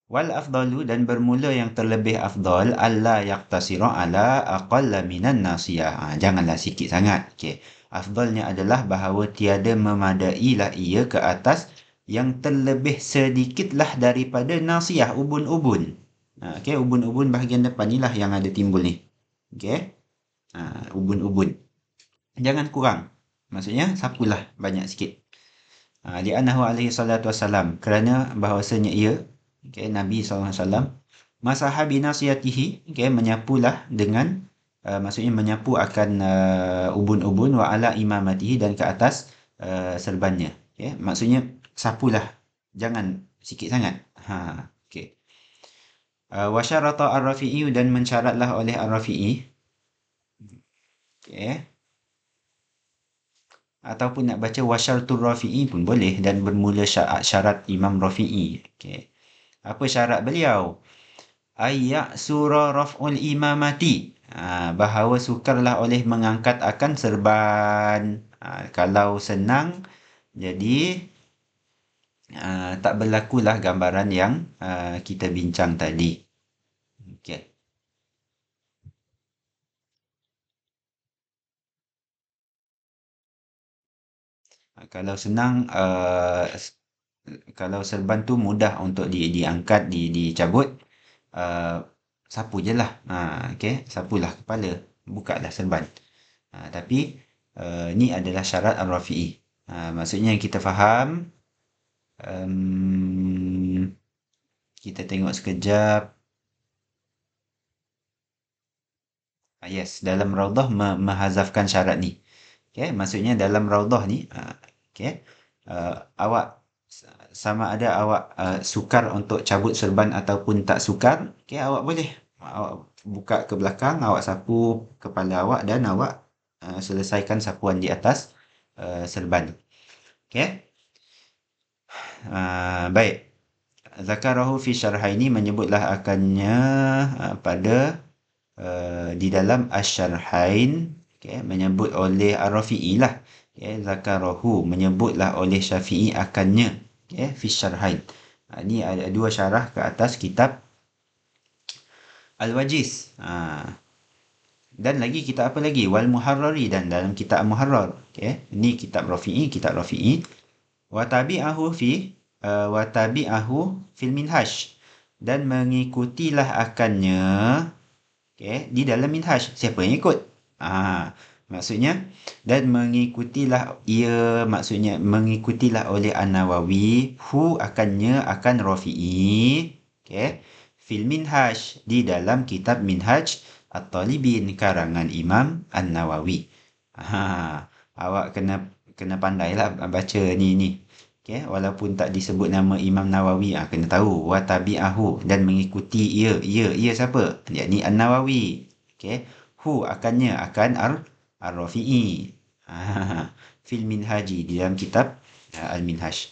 Wal afdalu, dan bermula yang terlebih afdal, alla yaqtasira ala aqalla minan nasiyah. Janganlah sikit sangat. Okey. Afdalnya adalah bahawa tiada memadailah ia ke atas yang terlebih sedikitlah daripada nasiyah, ubun-ubun. Okey, ubun-ubun bahagian depan ni lah yang ada timbul ni. Okey. Ubun-ubun. Jangan kurang. Maksudnya sapulah banyak sikit. Li'annahu alaihi salatu wassalam, kerana bahawasanya ia, Nabi SAW, masaha binasiyatihi, menyapulah dengan, maksudnya menyapu akan ubun-ubun, wa ala imamatihi, dan ke atas serbannya. Maksudnya sapulah, jangan sikit sangat. Okey. Wa syarata ar-Rafi'i, dan mensyaratlah oleh ar-Rafi'i. Okey. Ataupun nak baca wasyartur Rafi'i pun boleh, dan bermula syarat Imam Rafi'i. Okey. Apa syarat beliau? Ayya surah raf'ul imamati, bahawa sukarlah oleh mengangkat akan serban. Kalau senang, jadi tak berlakulah gambaran yang kita bincang tadi. Okey. Kalau senang, kalau serban tu mudah untuk diangkat, dicabut, sapu je lah. Okey, sapulah kepala, bukalah serban. Tapi ni adalah syarat Al-Rafi'i. Maksudnya kita faham, kita tengok sekejap. Yes, dalam Raudah menghazafkan syarat ni. Okey, maksudnya dalam Raudah ni, okey, awak sama ada awak sukar untuk cabut serban ataupun tak sukar, okey, awak boleh awak buka ke belakang, awak sapu kepala awak, dan awak selesaikan sapuan di atas serban. Okey. Baik. Zakarahu fi syarhaini, menyebutlah akannya pada di dalam Asy-Syarhain, menyebut oleh Ar-Rafi'i lah. Zakarahu, menyebutlah oleh Syafi'i akannya, fi syarhain. Ni ada dua syarah ke atas kitab Al-Wajiz. Dan lagi kitab apa lagi? Wal Muharrari, dan dalam kitab Muharrar. Ni kitab Rafi'i. Wa tabi'ahu fil Minhaj, dan mengikutilah akannya di dalam Minhaj. Siapa yang ikut? Maksudnya, dan mengikutilah ia, maksudnya mengikutilah oleh An-Nawawi, hu akannya akan Rafi'i, okay, fil Minhaj, di dalam kitab Minhaj At-Talibin karangan Imam An-Nawawi. Awak kena pandailah baca ni. Okay, walaupun tak disebut nama Imam Nawawi, kena tahu wa tabi'ahu, dan mengikuti ia siapa? Yakni An-Nawawi. Okay, hu akannya akan Ar-Rafi'i. Fil Minhaji, di dalam kitab Al-Minhaj.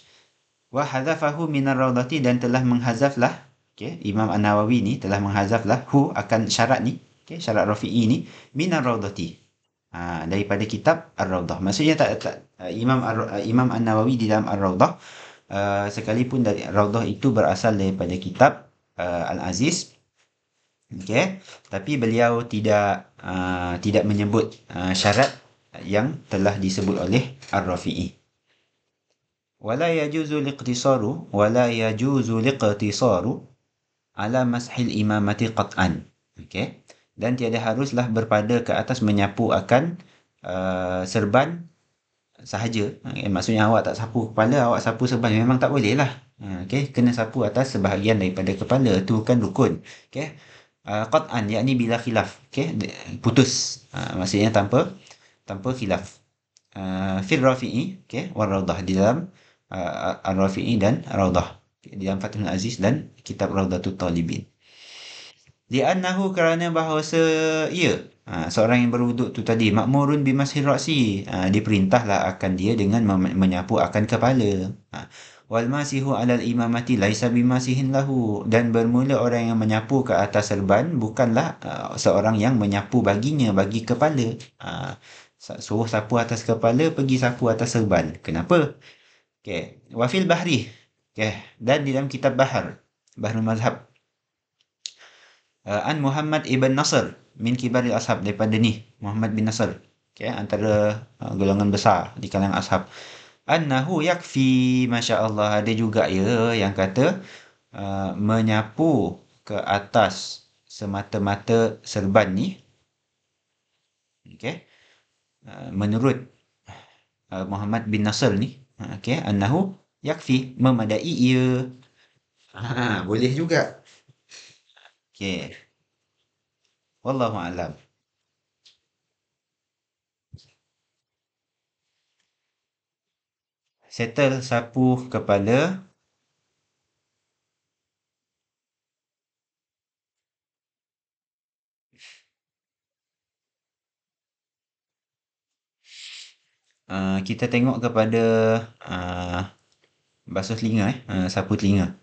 Wa hadzafahu minar raudhati, dan telah menghazaflah, okay, Imam An-Nawawi ni telah menghazaflah hu akan syarat ni, okay, syarat Rafi'i ni, minar raudhati, daripada kitab Ar-Rawdah. Maksudnya Imam An-Nawawi di dalam Ar-Rawdah, sekalipun dari Rawdah itu berasal daripada kitab Al-Aziz, okay, tapi beliau tidak menyebut syarat yang telah disebut oleh Ar-Rafi'i. Wala yajuzu liqtisaru ala mashil imamati qat'an. Okay. Dan tiada haruslah berpada ke atas menyapu akan serban sahaja. Maksudnya awak tak sapu kepala, awak sapu serban, memang tak boleh lah. Okay. Kena sapu atas sebahagian daripada kepala, tu kan rukun. Okay. Qat'an, yakni bila khilaf. Okay. Putus. Maksudnya tanpa khilaf. Fil Rafi'i, okay, wal Rawdah, di dalam Ar-Rafi'i dan Rawdah, di dalam Fathul Aziz dan kitab Rawdatul Talibin. Li'annahu, kerana bahawasa ia, seorang yang berwuduk tu tadi, ma'murun bimashil ra'si, diperintahlah akan dia dengan menyapu akan kepala. Wal masihu alal imamati laisa bimasihin lahu, dan bermula orang yang menyapu ke atas serban bukanlah seorang yang menyapu baginya, bagi kepala. Suruh sapu atas kepala, pergi sapu atas serban. Kenapa? Okay. Wafil bahri. Okay. Dan di dalam kitab Bahrul Mazhab, An Muhammad ibn Nasr min kibaril ashab, daripada ni Muhammad bin Nasr, okay, antara golongan besar di kalangan ashab, annahu yakfi, masya-Allah, ada juga ya yang kata menyapu ke atas semata-mata serban ni, okay, menurut Muhammad bin Nasr ni, okay, annahu yakfi, memadai ia. Boleh juga. Okay. Wallahu a'lam. Settle sapu kepala. Kita tengok kepada basuh telinga, sapu telinga.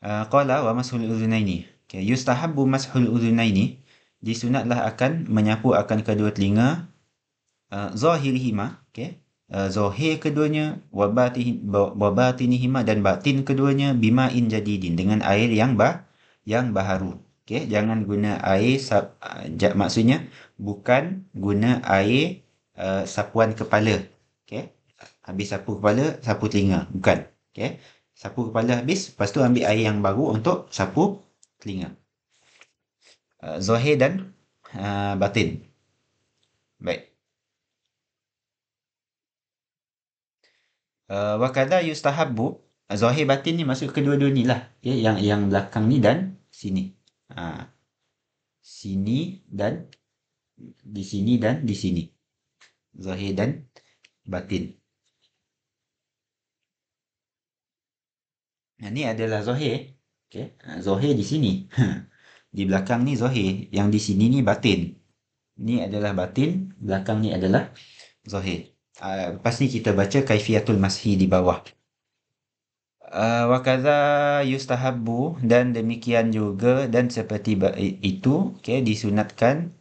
Qala wa mashul udhunaini. Okay, yustahabbu mashul udhunaini, disunatlah akan menyapu akan kedua telinga, zahirihima, okay, zahir keduanya, wa batinihima, dan batin keduanya, bima'in jadidin, dengan air yang baharu. Okay, jangan guna air maksudnya bukan guna air sapuan kepala. Okay, habis sapu kepala, sapu telinga, bukan. Okay, sapu kepala habis, lepas tu ambil air yang baru untuk sapu telinga. Zahir dan batin. Baik. Wa kadha yustahabbu, zahir batin ni maksud kedua-dua ni lah. Okay, yang belakang ni dan sini. Sini dan di sini dan di sini. Zahir dan batin. Ni adalah zahir. Okay. Zahir di sini. Di belakang ni zahir. Yang di sini ni batin. Ni adalah batin. Belakang ni adalah zahir. Lepas ni kita baca kaifiyatul mashi di bawah. Wa kadza yustahabbu, dan demikian juga dan seperti itu, okay, disunatkan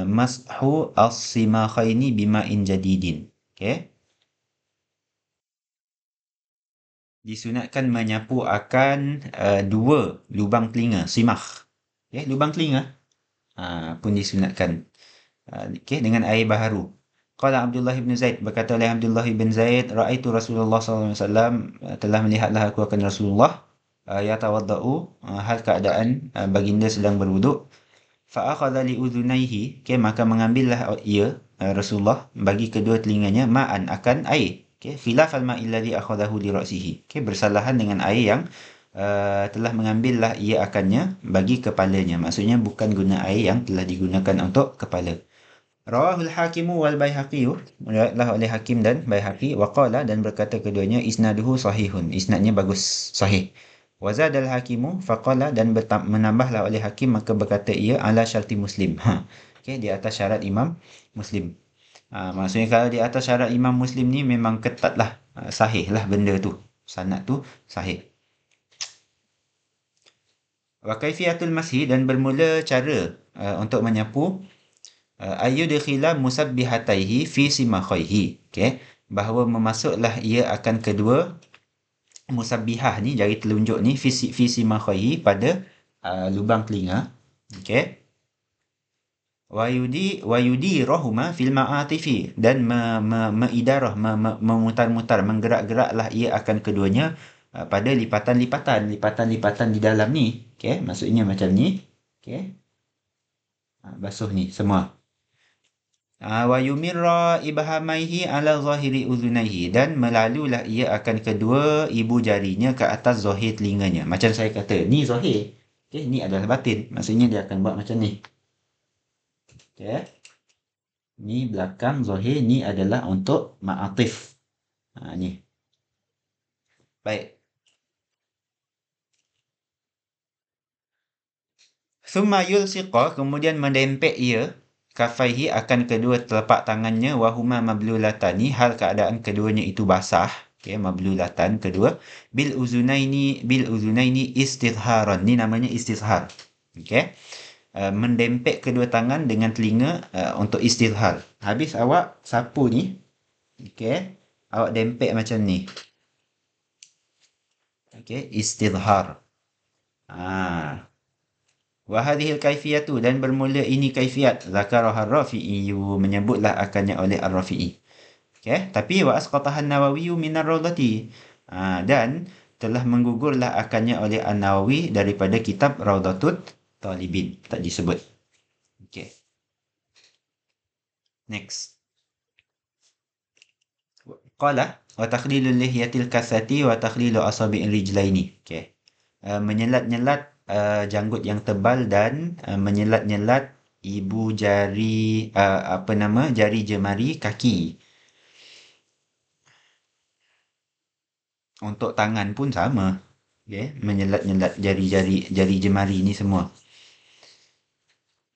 mashu as-simakhaini bima'in jadidin. Okay. Disunatkan menyapu akan dua lubang telinga, simakh. Okay, lubang telinga pun disunatkan. Okay, dengan air baharu. Qala Abdullah bin Zaid, berkata oleh Abdullah bin Zaid, ra'aitu Rasulullah SAW, telah melihatlah aku akan Rasulullah, yatawadda'u, hal keadaan baginda sedang berwuduk, Fa'akhadha li udhunaihi, okey, maka mengambillah ia Rasulullah bagi kedua telinganya ma'an akan air, okey, khilafal ma'il ladzi akhadahu li ra'sihi, okey, bersalahan dengan air yang telah mengambillah ia akannya bagi kepalanya, maksudnya bukan guna air yang telah digunakan untuk kepala. Rawahul Hakimu wal Baihaqi, meriwayatlah oleh Hakim dan Baihaqi, waqala, dan berkata keduanya isnaduhu sahihun, isnadnya bagus, sahih. Wazadal Hakimu faqala, dan menambahlah oleh Hakim, maka berkata ia ala syarti Muslim. Okey, di atas syarat Imam Muslim. Maksudnya kalau di atas syarat Imam Muslim ni memang ketat lah, sahih lah benda tu, sanad tu sahih. Wa kaifiyatul masih, dan bermula cara untuk menyapu, ayyudkhila musabbihataihi fi simakhaihi, okey, bahawa memasuklah ia akan kedua musabbihah ni, jari telunjuk ni, fi simakhaihi, pada lubang telinga, okey, wa yudi rahuma fil ma'atifi, dan meidarah, memutar-mutar, menggerak-geraklah ia akan keduanya pada lipatan di dalam ni, okey, maksudnya macam ni, okey, basuh ni semua. Wa yumirra ibhamaihi ala zahiri uzunaihi, dan melalulah ia akan kedua ibu jarinya ke atas zahir telinganya. Macam saya kata, ni zahir, okey, ni adalah batin, maksudnya dia akan buat macam ni, okey, ni belakang zahir, ni adalah untuk ma'atif, ni. Baik. Thumma yulsiqa, kemudian mendempek ia, kafaihi, akan kedua telapak tangannya, wahuma mablulatani, hal keadaan keduanya itu basah, okey, mablulatan kedua, bil uzunaini istizharan, ni namanya istizhar, okey, mendempek kedua tangan dengan telinga untuk istizhar. Habis awak sapu ni, okey, awak dempek macam ni, okey, istizhar. Wa hadhil kaifiyatu, dan bermula ini kaifiat, zakaraha ar-Rafi'i, menyebutlah akannya oleh Ar-Rafi'i, okey, tapi wa asqataha an-Nawawi min ar-Rawdati, dan telah menggugurlah akannya oleh An-Nawawi daripada kitab Rawdatut Talibin, tak disebut. Okey, next. Qala wa takhlilul lihyatil kasati wa takhlilu asabi'ir rijlaini, okey, menyelat-nyelat janggut yang tebal, dan menyelat-nyelat ibu jari, jari jemari kaki. Untuk tangan pun sama, okey, menyelat-nyelat jari jemari ni semua.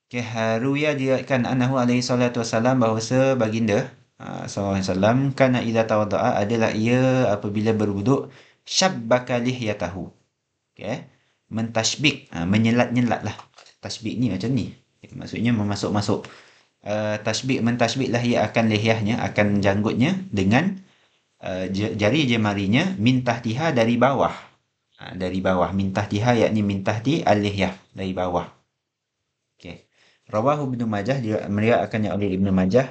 Okey, ruya diriwayatkan annahu alaihi salatu wasalam, bahawasa baginda sallallahu alaihi wasallam, kana idza tawaddaa, adalah ia apabila berwuduk, syabbaka lihyatahu, okey, mentashbik, menyelat-nyelat lah. Tashbik ni macam ni, maksudnya memasuk-masuk, mentashbiklah ia akan lihyahnya, akan janggutnya, dengan jari jemarinya, min tahtiha, dari bawah, min tahtiha, yakni min tahti al-lihyah, dari bawah. Okey, rawahu Ibnu Majah, meriwayatkannya oleh Ibnu Majah.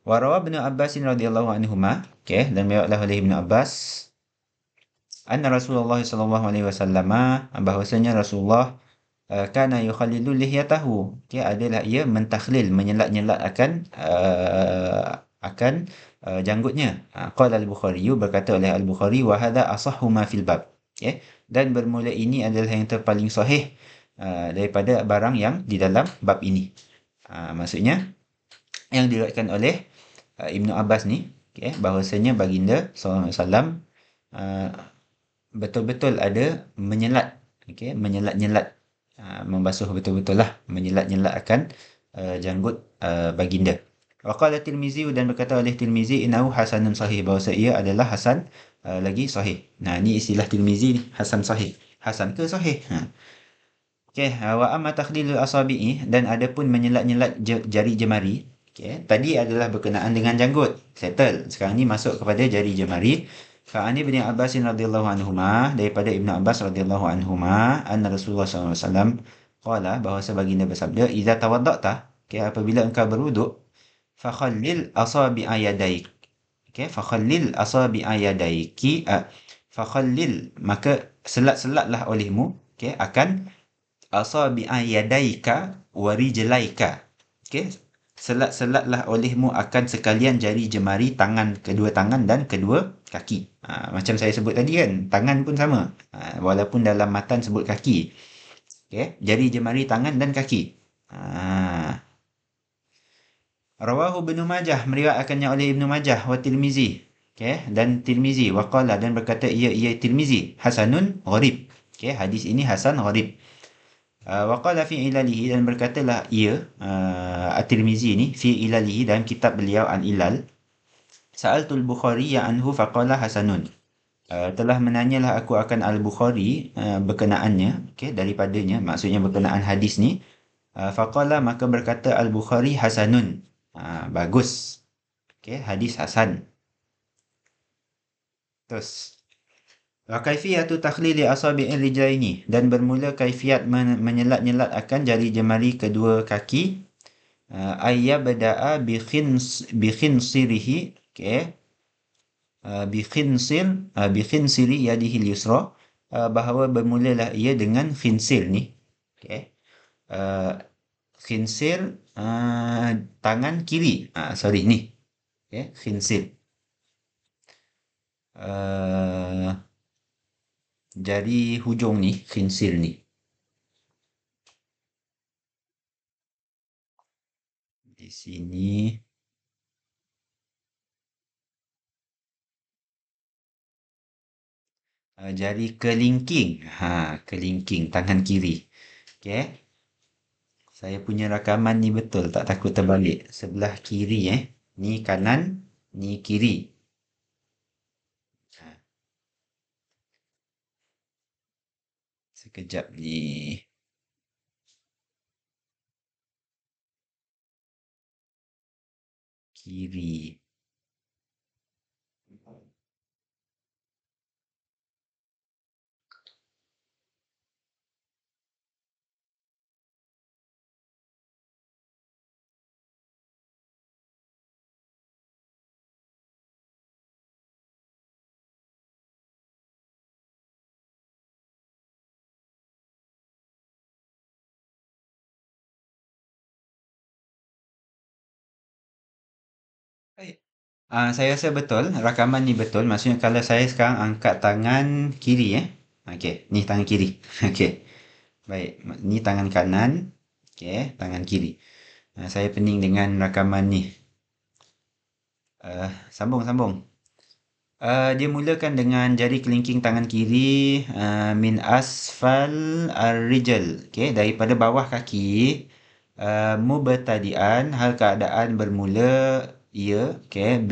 Wa rawa Ibnu Abbas radhiyallahu anhuma, okey, dan meriwayatlah oleh Ibnu Abbas, anna Rasulullah sallallahu alaihi wasallam, bahwasanya Rasulullah kana yukhallilu lihyatahu, okey, adalah ia mentakhlil, menyelat-nyelat akan janggutnya. Qala al-Bukhari, berkata oleh Al-Bukhari, wa hadha asahhu ma fil bab, okey, dan bermula ini adalah yang terpaling sahih daripada barang yang di dalam bab ini. Maksudnya yang diriwayatkan oleh Ibnu Abbas ni, okey, bahwasanya baginda sallallahu alaihi wasallam betul-betul ada menyelat, okey, menyelat-nyelat, membasuh betul-betul lah, menyelat-nyelat akan janggut baginda. Waqala Tirmizi, dan berkata oleh Tirmizi, innahu hasanun sahih, bahawa ia adalah hasan lagi sahih. Nah, ni istilah Tirmizi ni, hasan sahih. Hasan ke sahih? Okey, wa amma takhlilul asabi'i, dan adapun menyelat-nyelat jari jemari, okey, tadi adalah berkenaan dengan janggut, settle. Sekarang ni masuk kepada jari jemari. Fa'ani bin Abbas radhiyallahu anhuma, daripada Ibnu Abbas radhiyallahu anhuma, anna Rasulullah sallallahu alaihi wasallam qala, bahawa baginda bersabda, idza tawaddata, okey, apabila engkau berwuduk, fakhallil asabi'a yadaik, okey, fakhallil asabi'a yadaiki, fakhallil, maka selat-selatlah olehmu, okey, akan asabi'a yadaika wa rijlaika. Okey. Selat-selatlah olehmu akan sekalian jari jemari tangan, kedua tangan dan kedua kaki. Macam saya sebut tadi kan, tangan pun sama. Walaupun dalam matan sebut kaki. Okey, jari jemari tangan dan kaki. Rawahu Ibnu Majah, meriwayatkannya oleh Ibnu Majah wa Tirmizi. Okey, dan Tirmizi waqala dan berkata ia Tirmizi hasanun gharib. Okey, hadis ini hasan gharib. Waqala fi ilalihi dan berkatalah ia At-Tirmizi ni fi ilalihi dalam kitab beliau Al-Ilal. Sa'altul Bukhari ya anhu faqala hasanun. Telah menanyalah aku akan Al-Bukhari berkenaannya, okey, daripadanya, maksudnya berkenaan hadis ni. Faqala maka berkata Al-Bukhari hasanun. Bagus. Okey, hadis hasan. Terus wa kaifiyatu takhlili asabi'ir rijlaini dan bermula kaifiat menyelat-nyelat akan jari jemari kedua kaki. Ayyabda'a bi khinsirihi, okey, bi khinsiri yadihi al-yusra, bahawa bermulalah ia dengan khinsir ni. Okey. Khinsir tangan kiri. Sorry ni. Okey, khinsir. Jari hujung ni, khinsir ni. Di sini jari kelingking. Kelingking tangan kiri. Okey. Saya punya rakaman ni betul, tak takut terbalik. Sebelah kiri ni kanan, ni kiri. Sekejap ni. Kiri. Baik. Saya rasa betul, rakaman ni betul. Maksudnya kalau saya sekarang angkat tangan kiri Okey, ni tangan kiri. Okey. Baik, ni tangan kanan. Okey, tangan kiri. Saya pening dengan rakaman ni. Sambung. Dia mulakan dengan jari kelingking tangan kiri, min asfal ar-rijal. Okey, daripada bawah kaki, mubtadi'an, hal keadaan bermula ia, okey,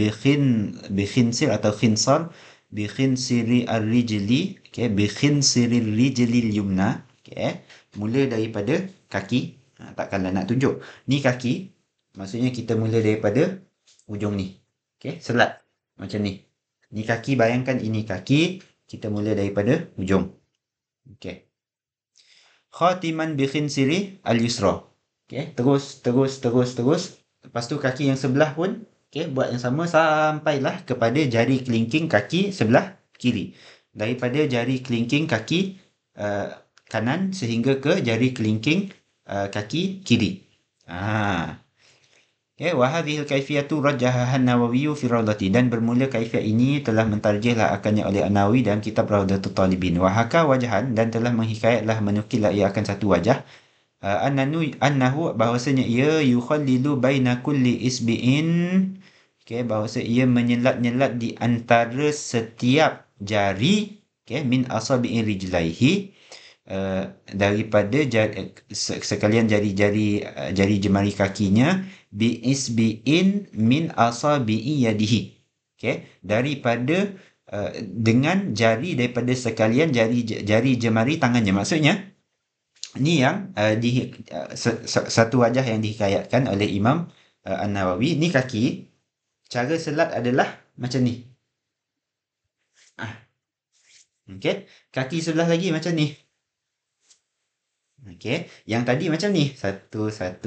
bikhinsir atau khinsar, bikhinsiri ar-rijli, okey, bikhinsiri ar-rijli al-yumna. Okey, mula daripada kaki. Takkanlah nak tunjuk. Ni kaki, maksudnya kita mula daripada ujung ni. Okey, selat macam ni. Ni kaki, bayangkan ini kaki, kita mula daripada ujung. Okey. Khatiman bi khinsiri al-yusra. Okey, terus. Lepas tu kaki yang sebelah pun, okey, buat yang sama sampailah kepada jari kelingking kaki sebelah kiri. Daripada jari kelingking kaki kanan sehingga ke jari kelingking kaki kiri. Okay, wa hadhihi al-kaifiyatu rajjahaha an-Nawawi fi Rawdati dan bermula kaifiat ini telah mentarjihlah akannya oleh An-Nawawi dalam kitab Rawdatul Talibin. Wa haka wajhan dan telah menghikayatlah menukillah ia akan satu wajah. Annahu bahawasanya ia yukhallilu baina kulli isbi'in. Okey, bahawasa ia menyelat-nyelat di antara setiap jari, okey, min asabi'ir rijlaihi, daripada sekalian jari jemari kakinya, bi isbi'in min asabi'i yadihi. Okey, daripada dengan jari daripada sekalian jari jemari tangannya. Maksudnya ni yang satu wajah yang dihikayatkan oleh Imam An-Nawawi. Ni kaki, cara selat adalah macam ni. Okey, kaki sebelah lagi macam ni. Okey, yang tadi macam ni. Satu. Okey,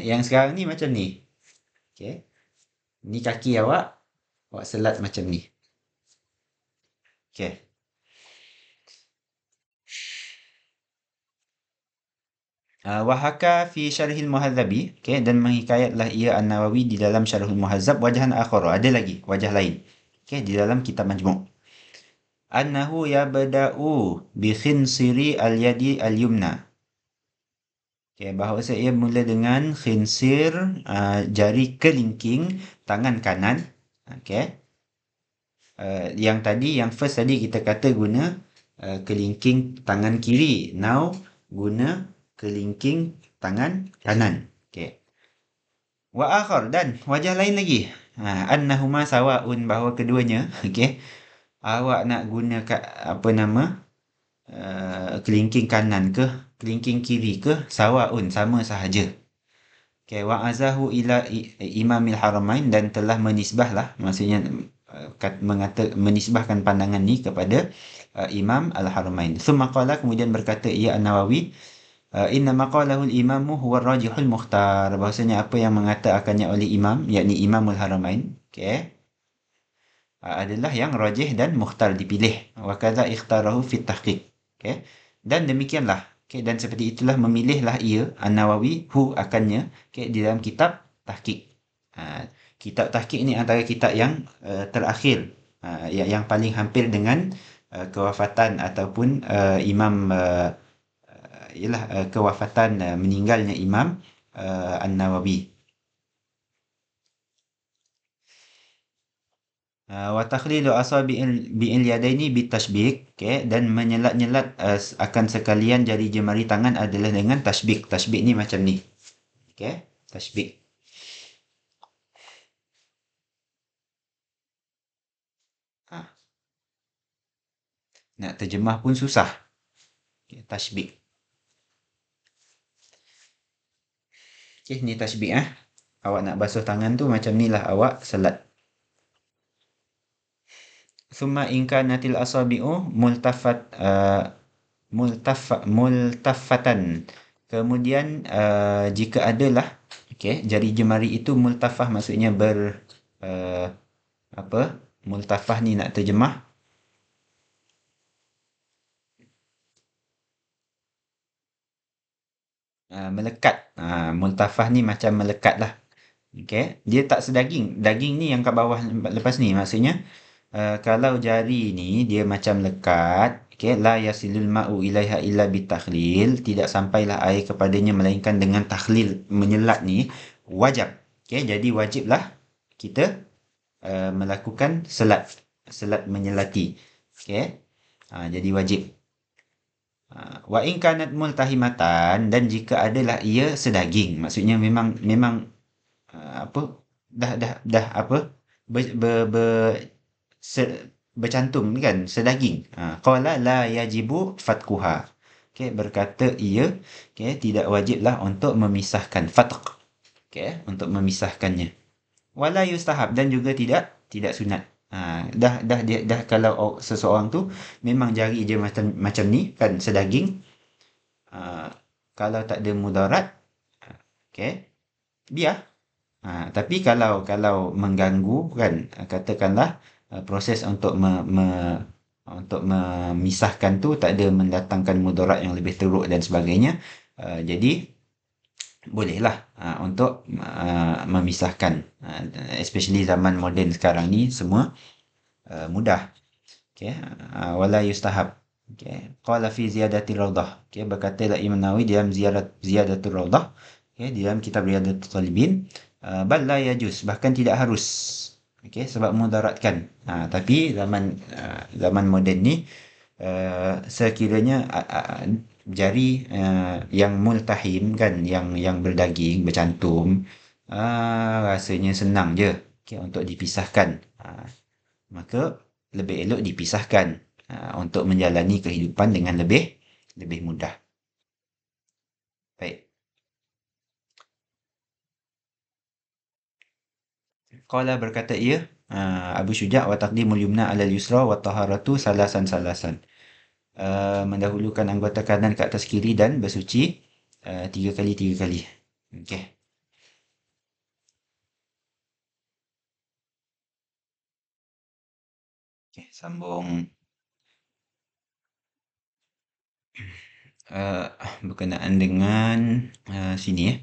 yang sekarang ni macam ni. Okey. Ni kaki awak selat macam ni. Okey. Wahaka fi syarhil muhadzabi, okay, dan menghikayatlah ia An-Nawawi di dalam syarhul muhadzab wajahan akhar, ada lagi wajah lain, okay, di dalam kitab majmu', annahu yabda'u bi khinsiri al-yadi al-yumna, okay, bahawa ia mula dengan khinsir, jari kelingking tangan kanan, okay. Yang tadi, yang first tadi kita kata guna kelingking tangan kiri. Now guna kelingking tangan kanan. Okay. Wa akhar, dan wajah lain lagi. Annahuma sawaun, bahawa keduanya, okay. Awak nak guna apa nama? Kelingking kanan ke, kelingking kiri ke, sawaun, sama sahaja. Okay, wa'azahu ila imamil haramain, dan telah menisbahlah, maksudnya menisbahkan pandangan ni kepada Imam Al-Haramain. Thumma qala, kemudian berkata ia An-Nawawi, inna maqalahul imamu huwa rajihul mukhtar, bahasanya apa yang mengatakannya oleh imam, yakni Imamul Haramain, okay, adalah yang rajih dan mukhtar, dipilih. Wa kadza ikhtarahu fit tahqiq, okay, dan demikianlah, okay, dan seperti itulah memilihlah ia An-Nawawi hu akannya, okay, di dalam kitab tahqiq. Kitab tahqiq ni antara kitab yang terakhir, yang paling hampir dengan kewafatan ataupun imam ialah kewafatan, meninggalnya Imam An-Nawawi. Wa takhlilu asabi'il yadaini bitashbik, okay, dan menyelat-nyelat akan sekalian jari jemari tangan adalah dengan tashbik. Tashbik ni macam ni, okay, tashbik. Nak terjemah pun susah, okay, tashbik. Okay, ni tashbik. Awak nak basuh tangan tu macam ni lah, awak selat. Thumma in kanatil asabi'u multafatan. Kemudian jika adalah, okay, jari jemari itu multafah, maksudnya uh, apa? Multafah ni nak terjemah, melekat. Multafah ni macam melekat lah. Okay. Dia tak sedaging. Daging ni yang kat bawah lepas ni. Maksudnya, kalau jari ni dia macam lekat, okay, la yasilul ma'u ilaiha illa bitakhlil, tidak sampailah air kepadanya melainkan dengan takhlil, menyelat ni wajib. Okay, jadi wajiblah kita melakukan selat menyelati. Okay. Jadi wajib. Wa in kanat multahimatan, dan jika adalah ia sedaging, maksudnya memang apa, dah apa, ber, ber, ber, se, bercantum ni kan, sedaging. Qala la yajibu fatkuha. Okay, berkata ia, okay, tidak wajiblah untuk memisahkan fatq. Okay, untuk memisahkannya. Wala yustahab, dan juga tidak sunat. Dah kalau seseorang tu memang jari je macam ni kan, sedaging. Kalau tak ada mudarat, okay, biar. Tapi kalau mengganggu kan, katakanlah proses untuk untuk memisahkan tu tak ada mendatangkan mudarat yang lebih teruk dan sebagainya, jadi bolehlah untuk memisahkan, especially zaman moden sekarang ni semua mudah. Okay, wala yustahab. Okay, qala fi ziyadati rawdah. Okay, berkatalah Imam Nawawi dalam ziyadatul rawdah, okay, di dalam kitab Riyadatul Talibin, bal la yajuz, bahkan tidak harus. Okay, sebab mudaratkan. Tapi zaman moden ni, sekiranya jari yang multahim kan, yang berdaging, bercantum, rasanya senang je, okay, untuk dipisahkan. Maka lebih elok dipisahkan untuk menjalani kehidupan dengan lebih mudah. Baik. Qala, berkata ia, Abu Syuja', wa taqdimul yumna 'alal yusra wa taharatu salasan. Mendahulukan anggota kanan ke atas kiri dan bersuci 3 kali. Okey. Okey, sambung. uh, berkenaan dengan sini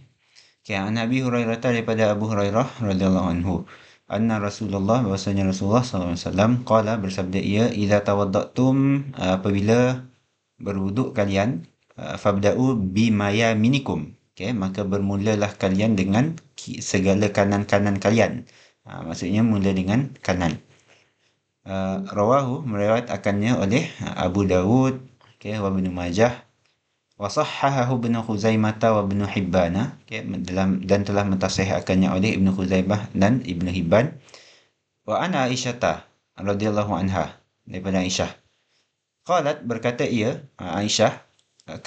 Okay, an Abi Hurairah daripada Abu Hurairah radhiyallahu anhu. Anna Rasulullah bahwasanya Rasulullah sallallahu alaihi wasallam qala bersabda ia idza tawaddatum apabila berwuduk kalian fabda'u bimayaminikum. Okay, maka bermulalah kalian dengan segala kanan-kanan kalian. Maksudnya mula dengan kanan. Rawahu meriwayatkannya oleh Abu Dawud, okay, wa Ibnu Majah wa sahhahahu Ibnu Khuzaimah wa Ibnu Hibban, okay, dan telah mentasihihkannya oleh Ibnu Khuzaimah dan Ibnu Hibban. Wa ana Aisyah radhiyallahu anha daripada Aisyah. Qalat berkata ia Aisyah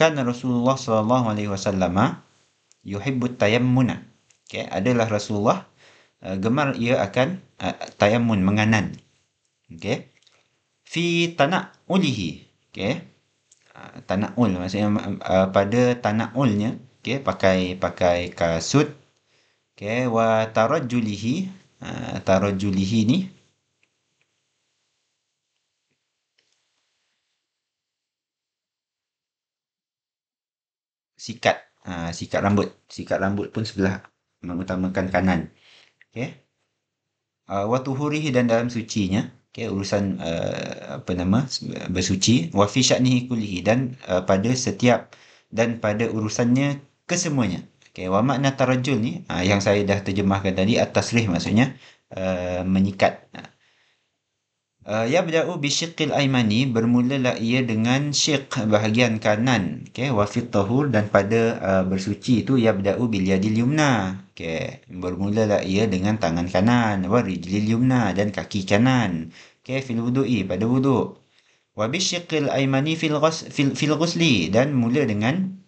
kana Rasulullah sallallahu alaihi wasallam yuhibbut tayammuna. Okay, adalah Rasulullah gemar ia akan tayammun menganan. Okay. Fi tana'ulihi. Okay. Tana'ul maksudnya pada tana'ulnya, okay, pakai kasut. Okay, wa tarajjulihi. Tarajjulihi ni sikat. Sikat rambut. Sikat rambut pun sebelah mengutamakan kanan. Okay. Wa tuhurihi dan dalam sucinya. Okay, urusan apa nama bersuci. Wa fi sya'nihi kullihi dan pada setiap dan pada urusannya kesemuanya. Okay, wa makna tarajjul ni yang saya dah terjemahkan tadi at-tasrih maksudnya menyikat. Yabda'u bisyiqqil aymani bermulalah ia dengan syiq bahagian kanan. Okay, wa fit tahur dan pada bersuci itu yabda'u bil yadil yumna. Okay, bermulalah ia dengan tangan kanan, wa rijlil yumna dan kaki kanan. Okay, fil wudu'i pada wuduk. Wa bisyiqqil aymani fil ghusli dan mula dengan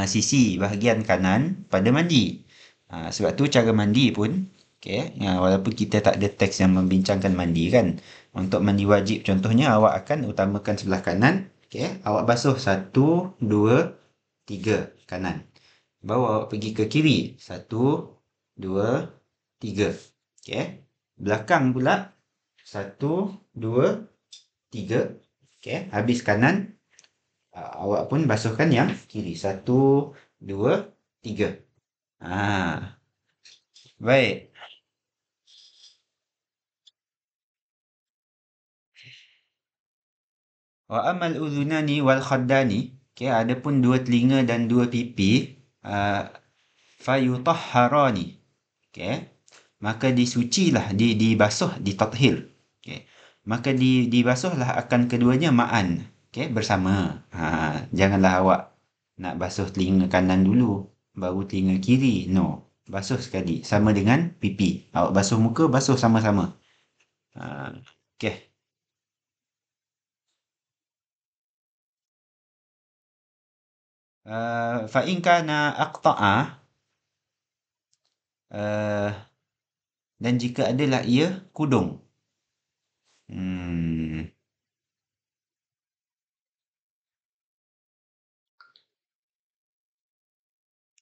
sisi bahagian kanan pada mandi. Sebab tu cara mandi pun okay, walaupun kita tak ada teks yang membincangkan mandi kan. Untuk mandi wajib contohnya awak akan utamakan sebelah kanan. Okay, awak basuh 1, 2, 3 kanan. Baru awak pergi ke kiri. 1, 2, 3. Okay. Belakang pula 1, 2, 3. Okay. Habis kanan awak pun basuhkan yang kiri. 1, 2, 3. Baik. Wa amal udhunani wal khaddani. Okay, ada pun dua telinga dan dua pipi. Fayutahharani. Okay. Maka disucilah, dibasuh, ditathir. Okay. Maka dibasuhlah akan keduanya ma'an. Okay, bersama. Janganlah awak nak basuh telinga kanan dulu, baru telinga kiri. No. Basuh sekali. Sama dengan pipi. Awak basuh muka, basuh sama-sama. Okay. Fa'in kana aqta'a. Dan jika adalah ia kudung.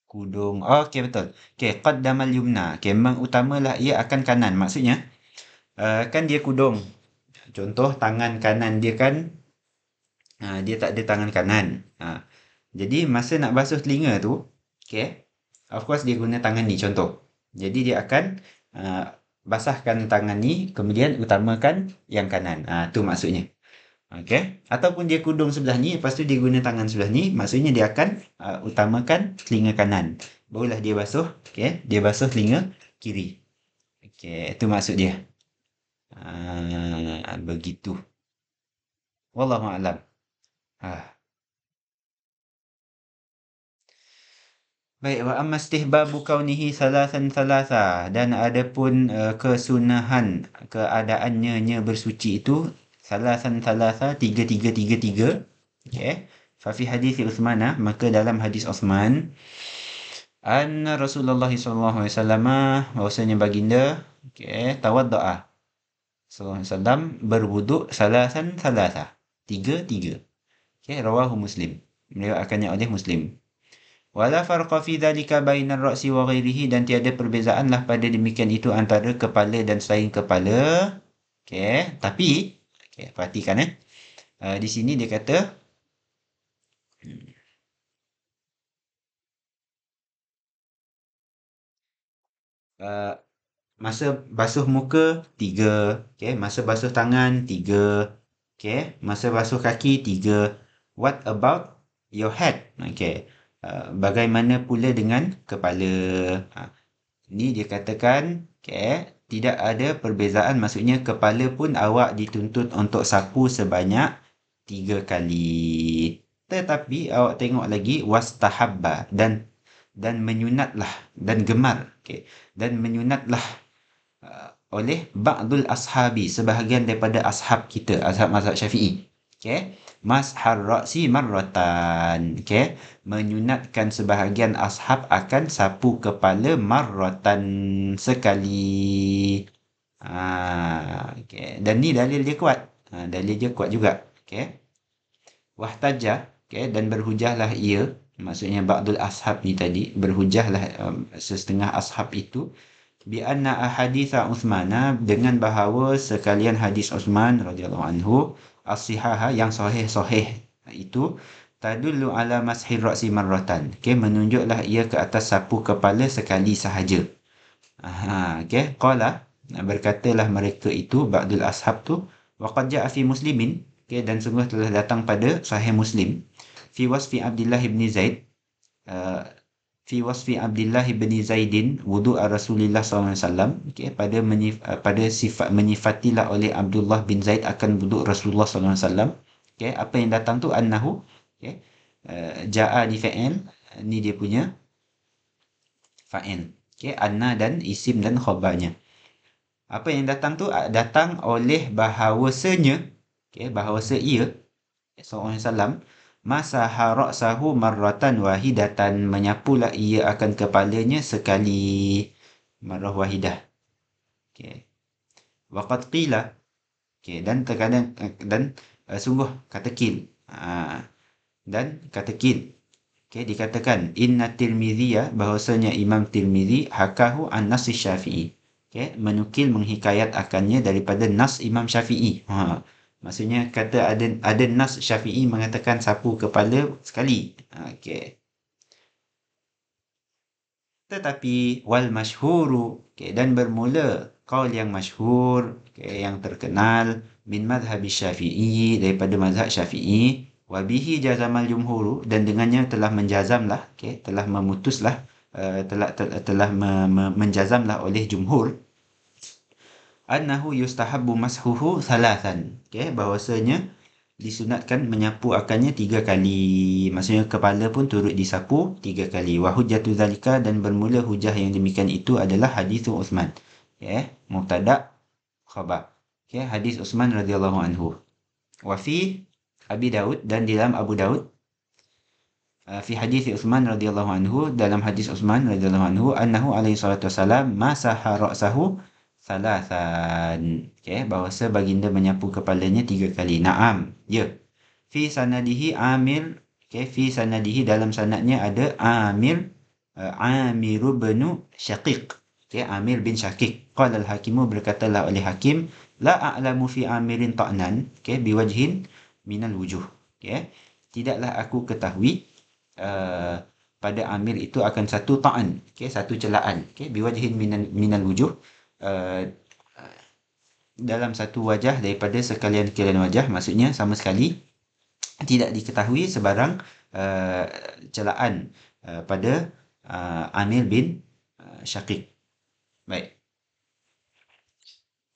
Kudung. Oh, okey betul. Okey, qaddamal yumna. Okey, mengutamalah ia akan kanan. Maksudnya, kan dia kudung. Contoh tangan kanan dia kan dia tak ada tangan kanan. Jadi masa nak basuh telinga tu, okey. Of course dia guna tangan ni contoh. Jadi dia akan basahkan tangan ni kemudian utamakan yang kanan. Tu maksudnya. Okey. Ataupun dia kudung sebelah ni lepas tu dia guna tangan sebelah ni, maksudnya dia akan utamakan telinga kanan. Barulah dia basuh, okey, dia basuh telinga kiri. Okey, itu maksud dia. Begitu. Wallahu a'lam. Baik, wa amma istihbabu kaunihi salasan salasa dan adapun kesunahan keadaannya bersuci itu salasan salasa 3 3 3 3. Okey. Fa fi hadis Uthman, maka dalam hadis Uthman anna Rasulullah sallallahu alaihi wasallam bahwasanya baginda okey tawaddaa sallallahu alaihi wasallam berwuduk salasan salasa 3 3. Okey, rawahu Muslim. Meriwayatkannya oleh Muslim. Wala farqa fi dhalika bainar ra'si wa ghairihi dan tiada perbezaanlah pada demikian itu antara kepala dan selain kepala. Okey, tapi okey, perhatikan di sini dia kata Uh, Masa basuh muka, 3. Okay. Masa basuh tangan, 3. Okay. Masa basuh kaki, 3. What about your head? Okay. Bagaimana pula dengan kepala? Ni dia katakan, okay, tidak ada perbezaan. Maksudnya kepala pun awak dituntut untuk sapu sebanyak 3 kali. Tetapi awak tengok lagi wastahabba dan menyunatlah dan gemar, okay, dan menyunatlah oleh ba'dul ashabi, sebahagian daripada ashab kita, ashab mazhab Syafi'i. Okey, mashar ra'si marratan. Okey, menyunatkan sebahagian ashab akan sapu kepala marratan, sekali. Okey, dan ni dalil dia kuat. Dalil dia kuat juga. Okey. Wahtaja, okey, dan berhujahlah ia, maksudnya ba'dul ashab ni tadi, berhujahlah setengah ashab itu bi anna ahaditha Uthmana, dengan bahawa sekalian hadis Uthman radhiyallahu anhu as-sihaha, yang sahih-sahih itu, tadullu ala mashir ra'si marratan, okey, menunjuklah ia ke atas sapu kepala sekali sahaja. Okey, qala, berkatalah mereka itu, ba'dul ashab tu, wa qad ja'a fi muslimin, okey, dan sungguh telah datang pada sahih Muslim, fi wasfi Abdullah ibn Zaid, uh, fi wasfi Abdullah bin Zaidin wudu' Rasulullah SAW, okay, pada sifat menyifatilah oleh Abdullah bin Zaid akan wudu' Rasulullah SAW. Okay, apa yang datang tu annahu, okay, ja'a di fa'il, ni dia punya fa'il, okay, anna dan isim dan khabarnya. Apa yang datang tu datang oleh bahawasanya, okay, bahawasa ia SAW masaha ra'sahu marratan wahidatan, menyapulah ia akan kepalanya sekali, marrah wahidah. Okey. Waqad qila, okey, dan terkadang sungguh kata qil. Dan kata qil. Okey, dikatakan inna Tirmidzi, bahwasanya Imam Tirmidzi hakahu an nas Syafi'i. Okey, menukil menghikayat akannya daripada nas Imam Syafi'i. Maksudnya kata ada nas Syafi'i mengatakan sapu kepala sekali. Okey. Tetapi wal masyhuru, okey, dan bermula qaul yang masyhur, okey, yang terkenal, min madhhab Syafi'i, daripada mazhab Syafi'i, wa bihi jazamal jumhuru, dan dengannya telah menjazamlah, okey, telah memutuslah, telah menjazamlah oleh jumhur, annahu yustahabbu mashuhu thalathan, okey, bahwasanya disunatkan menyapu akannya 3 kali. Maksudnya kepala pun turut disapu 3 kali. Wa hujjatu zalika, dan bermula hujah yang demikian itu adalah hadis Uthman. Okey, mubtada khabar. Okey, hadis Uthman radhiyallahu anhu. Wa fi Abi Daud, dan di dalam Abu Daud, fi hadis Uthman radhiyallahu anhu, dalam hadis Uthman radhiyallahu anhu, annahu alaihi salatu wasalam masaha ra'sahu salasan. Okey, bahawasa baginda menyapu kepalanya 3 kali. Naam, ya. Fi sanadihi Amir, okey, fi sanadihi, dalam sanadnya ada Amir, Amir bin Syaqiq. Okey, Amir bin Syaqiq. Qala al-Hakimu, berkatalah oleh Hakim, la a'lamu fi Amirin ta'nan, okey, biwajhin minal wujuh. Okey, tidaklah aku ketahui pada Amir itu akan satu ta'an, okey, satu celaan, okey, biwajhin minal wujuh, uh, dalam satu wajah daripada sekalian-kalian wajah, maksudnya sama sekali tidak diketahui sebarang celaan pada Amir bin Syaqiq. Baik.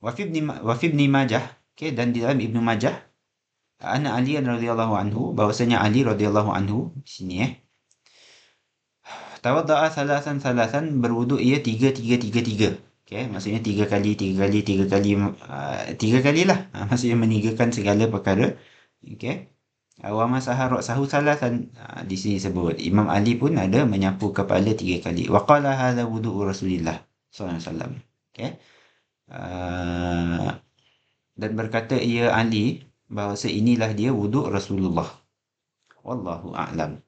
Wa fi Ibn Majah, okey, dan di dalam Ibnu Majah, anna Ali radhiyallahu anhu, bahwasanya Ali radhiyallahu anhu, di sini tawadda'a salasan, berwuduk ia 3 okey, maksudnya 3 kali, 3 kali, 3 kali, 3 kalilah. Maksudnya menigakan segala perkara. Okey. Wa masaha ra'sahu salasan, di sini sebut Imam Ali pun ada menyapu kepala 3 kali. Wa qala hadza wudu'u Rasulillah sallallahu alaihi wasallam. Okey. Dan berkata ia Ali, bahawa inilah dia wuduk Rasulullah. Wallahu a'lam.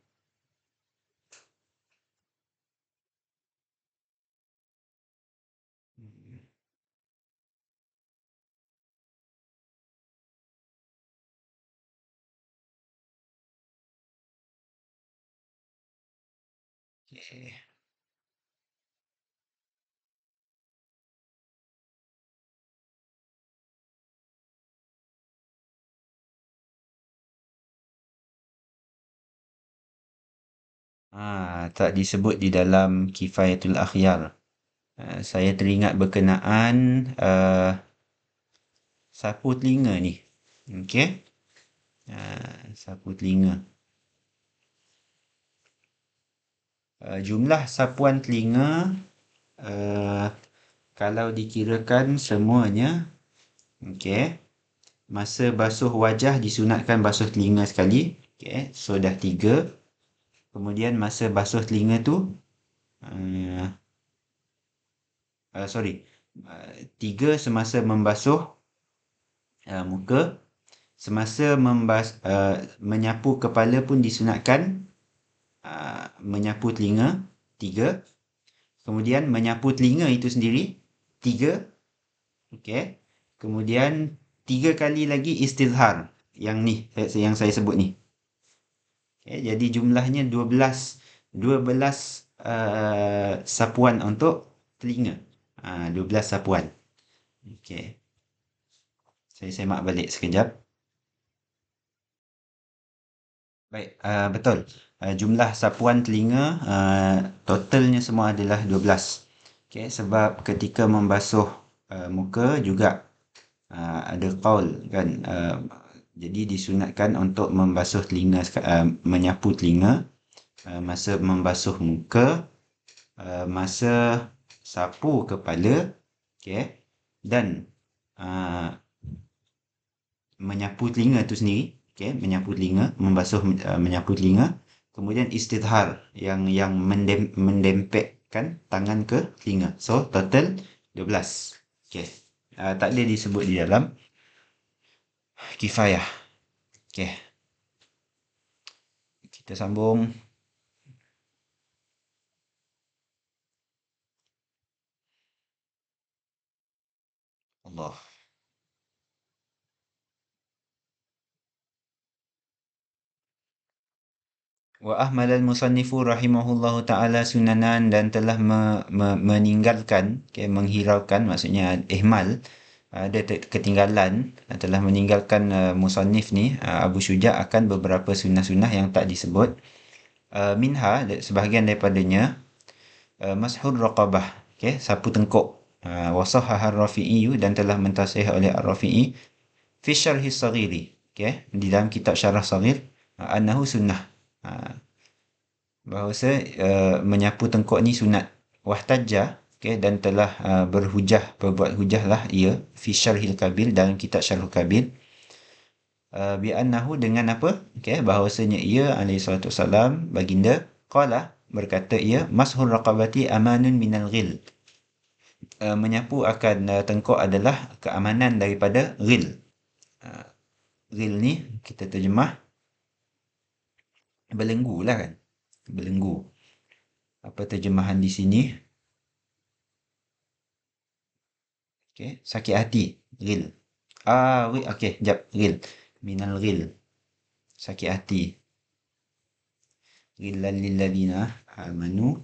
Okey. Tak disebut di dalam Kifayatul Akhyar. Saya teringat berkenaan sapu telinga ni. Okey. Sapu telinga. Jumlah sapuan telinga uh, kalau dikirakan semuanya, okey. Masa basuh wajah disunatkan basuh telinga sekali. Okey, so dah 3. Kemudian masa basuh telinga tu uh, sorry. 3 semasa membasuh muka, semasa menyapu kepala pun disunatkan menyapu telinga 3. Kemudian menyapu telinga itu sendiri 3. Okey. Kemudian 3 kali lagi istilhar. Yang ni yang saya sebut ni. Okay, jadi jumlahnya 12 sapuan untuk telinga. 12 sapuan. Okey. Saya semak balik sekejap. Baik, betul. Jumlah sapuan telinga totalnya semua adalah 12. Okey, sebab ketika membasuh muka juga ada qaul kan, jadi disunatkan untuk membasuh telinga, menyapu telinga masa membasuh muka, masa sapu kepala, okey, dan menyapu telinga tu sendiri, okey, menyapu telinga, menyapu telinga, kemudian istidhar yang mendempekkan tangan ke telinga. So total 12. Okey. Tak ada disebut di dalam kifayah. Okey, kita sambung. Allah. Wa ahmalal musannifu rahimahullahu ta'ala sunanan, dan telah meninggalkan, okay, menghiraukan, maksudnya ihmal, ada ketinggalan, telah meninggalkan musannif ni, Abu Syuja', akan beberapa sunnah-sunnah yang tak disebut. Minha, sebahagian daripadanya, mashur raqabah, okay, sapu tengkuk. Wasahhaha ar-Rafi'i, dan telah mentasih oleh ar-Rafi'i fi syarhi saghiri, okay, di dalam kitab syarah saghir, annahu sunnah, bahawa menyapu tengkuk ni sunat. Wahtajja, okay, dan telah berbuat hujah lah ia fi syarhil kabir, dalam kitab syarhul kabir, bi annahu, dengan apa, okay, bahawasanya ia alaihi salatu wasalam, baginda, qala, berkata ia, mashur raqabati amanun minal ghil, menyapu akan tengkuk adalah keamanan daripada ghil. Ghil ni kita terjemah belenggu lah kan. Belenggu. Apa terjemahan di sini? Okey, sakit hati, ghil. Okey, jap, ghil. Minal ghil. Sakit hati. Ghillal lilladzina amanu.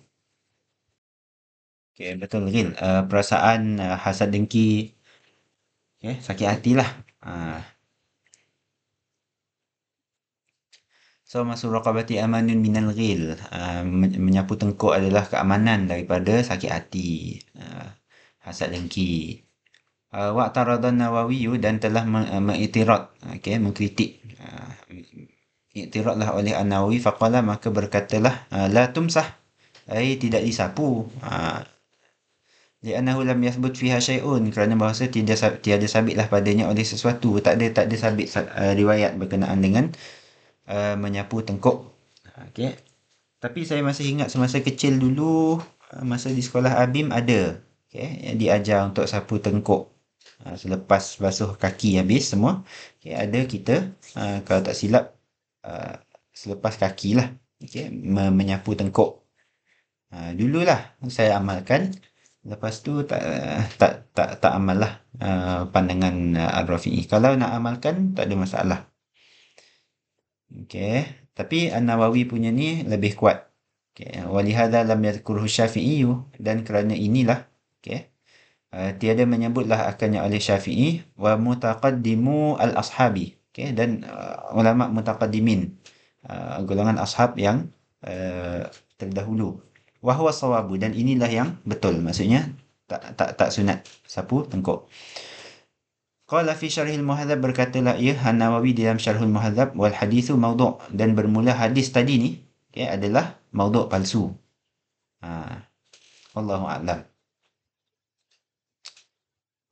Okey, betul, ghil. Perasaan hasad dengki. Okey, sakit hatilah. So, masuk raqabati amanun minal ghil. Menyapu tengkuk adalah keamanan daripada sakit hati. Hasad dengki. Wa'taradan Nawawi, dan telah mengiktirad, okey, mengkritik, iktiradlah oleh An-Nawawi, faqala, maka berkatalah, la tumsah, tidak disapu, li'annahu lam yathbut fiha syai'un, kerana bahasa tiada sabitlah padanya oleh sesuatu, tak ada sabit riwayat berkenaan dengan menyapu tengkuk. Okey, tapi saya masih ingat semasa kecil dulu, masa di sekolah Abim ada, okey, yang diajar untuk sapu tengkuk. Selepas basuh kaki habis semua, okay, ada kita, kalau tak silap, selepas kaki lah, okay, menyapu tengkuk. Dululah saya amalkan, lepas tu tak amal lah, pandangan Ar-Rafi'i. Kalau nak amalkan tak ada masalah. Okay, tapi An-Nawawi punya ni lebih kuat. Okay. Walihada lam yadhkuruhu Syafi'i, dan kerana inilah, okay, tiada menyebutlah akannya oleh Syafi'i wa mutaqaddimu al-ashabi, okay, dan ulama mutaqaddimin, golongan ashab yang terdahulu. Wa huwa sawabu, dan inilah yang betul, maksudnya tak sunat sapu tengkuk. Qala fi syarhil muhadzab, berkatalah ia An-Nawawi dalam syarhul muhadzab, wal hadithu maudhu', dan bermula hadis tadi ni, okay, adalah maudhu' palsu. Wallahu a'lam.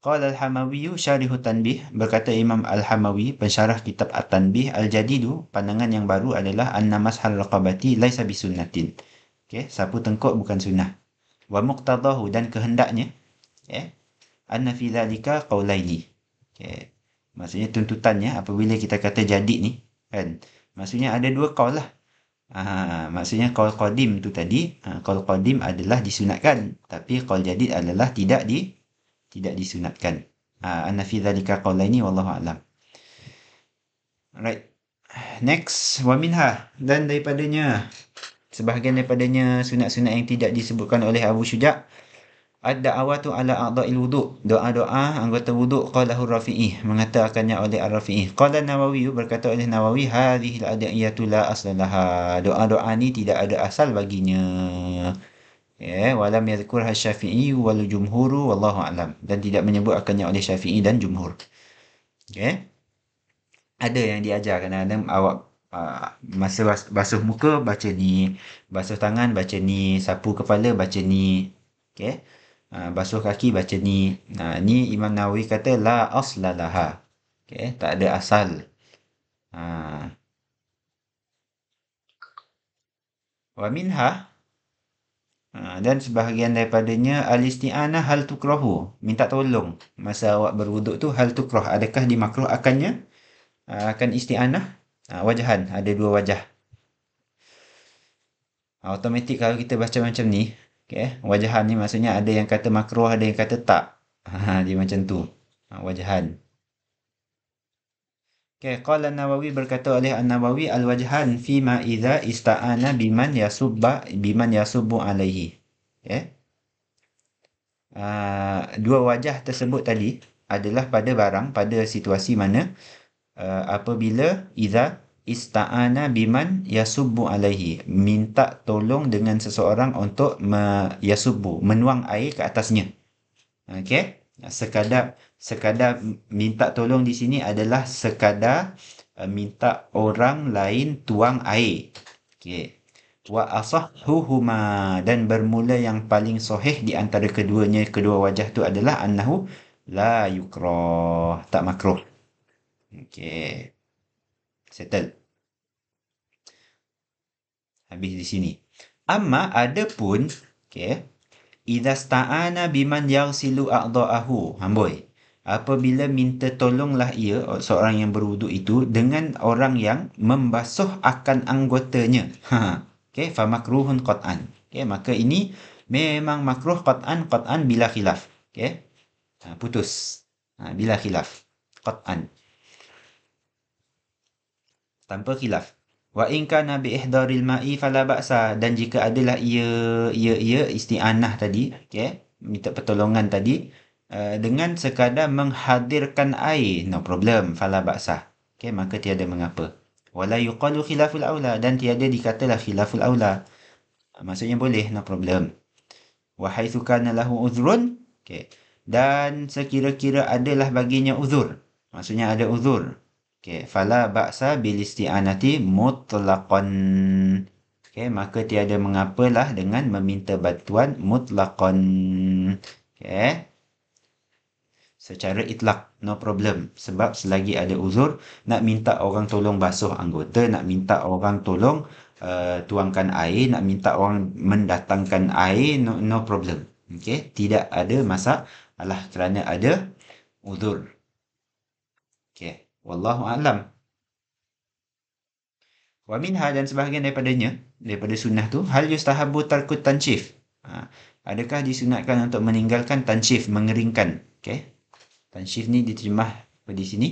Qala al-Hamawi syarihut tanbih, berkata Imam al-Hamawi pensyarah kitab at-tanbih, al-jadidu, pandangan yang baru adalah anna mashal raqabati laisa bisunnatin. Okay, sapu tengkuk bukan sunnah. Wa muqtadahu, dan kehendaknya, okay, anna fi dhalika qaulaini. Okay. Maksudnya tuntutannya apabila kita kata jadid ni, kan, maksudnya ada dua qaul lah. Maksudnya qaul qadim tu tadi, qaul qadim adalah disunatkan, tapi qaul jadid adalah tidak disunatkan. Anna fi dhalika qaulaini wallahu a'lam. Alright. Next, wa minha, dan daripadanya, sebahagian daripadanya sunat-sunat yang tidak disebutkan oleh Abu Syuja', ad-da'awatu ala a'dha'il wudu', doa-doa anggota wudu', qalahu Rafi'i, mengatakannya oleh Ar-Rafi'i. Qala Nawawi, berkata oleh Nawawi, hadhihi al-adiyatu la aslaha, doa-doa ni tidak ada asal baginya. Ya, walam yadhkurha Syafi'i wal jumhuru wallahu a'lam, dan tidak menyebut akannya oleh Syafi'i dan jumhur. Okay. Ada yang diajar kadang-kadang awak masa basuh muka baca ni, basuh tangan baca ni, sapu kepala baca ni. Okay. Basuh kaki baca ni. Ni Imam Nawawi kata la aslalaha. Okay, tak ada asal. Wa minha, dan sebahagian daripadanya al-isti'anah hal tukrahu, minta tolong masa awak berwuduk tu, hal tukrah, adakah dimakruh akannya, akan isti'anah. Wajahan, ada dua wajah. Automatik kalau kita baca macam ni, okay, wajahan ni maksudnya ada yang kata makruh, ada yang kata tak. Dia macam tu. Wajahan. Okay, qala Nawawi, berkata oleh An-Nawawi, al-wajhan fi ma idza ista'ana biman yasubbu alaihi. Okay. Dua wajah tersebut tadi adalah pada barang, pada situasi mana apabila idza ista'ana biman yasubbu alaihi, minta tolong dengan seseorang untuk yasubbu, menuang air ke atasnya. Okey, sekadar minta tolong di sini adalah sekadar minta orang lain tuang air. Okey. Wa asahhuhuma, dan bermula yang paling sahih di antara keduanya, kedua wajah tu adalah annahu la yukrah, tak makruh. Okey. Settle. Habis di sini. Amma adapun, okey, idza sta'ana biman yaghsilu a'dha'ahu, amboi, apabila minta tolonglah ia, seorang yang berwuduk itu, dengan orang yang membasuh akan anggotanya. Okey, fa makruhun qat'an. Okey, maka ini memang makruh qat'an bila khilaf. Okey. Putus. Bila khilaf. Qat'an. Tanpa khilaf. Wa in kana bi ihdaril ma'i fala ba'sa, dan jika adalah ia isti'anah tadi, okey, minta pertolongan tadi, dengan sekadar menghadirkan air, no problem, fala ba'sa. Okey, maka tiada mengapa. Wala yuqalu khilaful aula, dan tiada dikatalah khilaful aula. Maksudnya boleh, no problem. Wa haitsu kana lahu uzrun, okey, dan sekira-kira adalah baginya uzur. Maksudnya ada uzur. Okay, fala ba'sa bil isti'anati mutlaqan. Okay, maka tiada mengapalah dengan meminta bantuan mutlaqan. Okay, secara itlak, no problem. Sebab selagi ada uzur, nak minta orang tolong basuh anggota, nak minta orang tolong tuangkan air, nak minta orang mendatangkan air, no problem. Okay, tidak ada masalah kerana ada uzur. Okay, wallahu a'lam. Wa minha, dan sebahagian daripadanya, daripada sunnah tu, hal yustahabu tarkut tanshif. Adakah disunatkan untuk meninggalkan tanshif, mengeringkan? Okay. Tanshif ni diterjemah di sini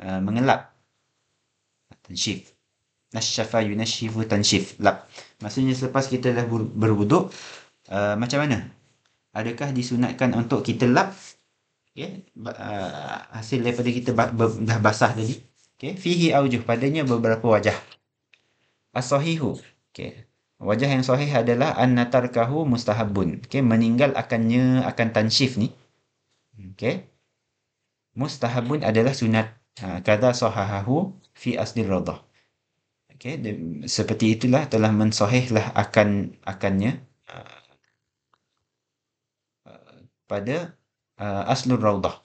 mengelap. Tanshif. Nasyafa yunashifu tanshif. Lap. Maksudnya selepas kita dah berwuduk, macam mana? Adakah disunatkan untuk kita lap? Okay. Hasil daripada kita dah basah tadi. Okay. Fihi aujuh. Padanya beberapa wajah. As-sahihu. Okay. Wajah yang sahih adalah an-natarkahu mustahabun. Okay. Meninggal akan tanshif ni. Okay. Mustahabun adalah sunat. Kada sahahahu fi asli radah. Okay. Seperti itulah telah mensahihlah akannya pada aslur raudah.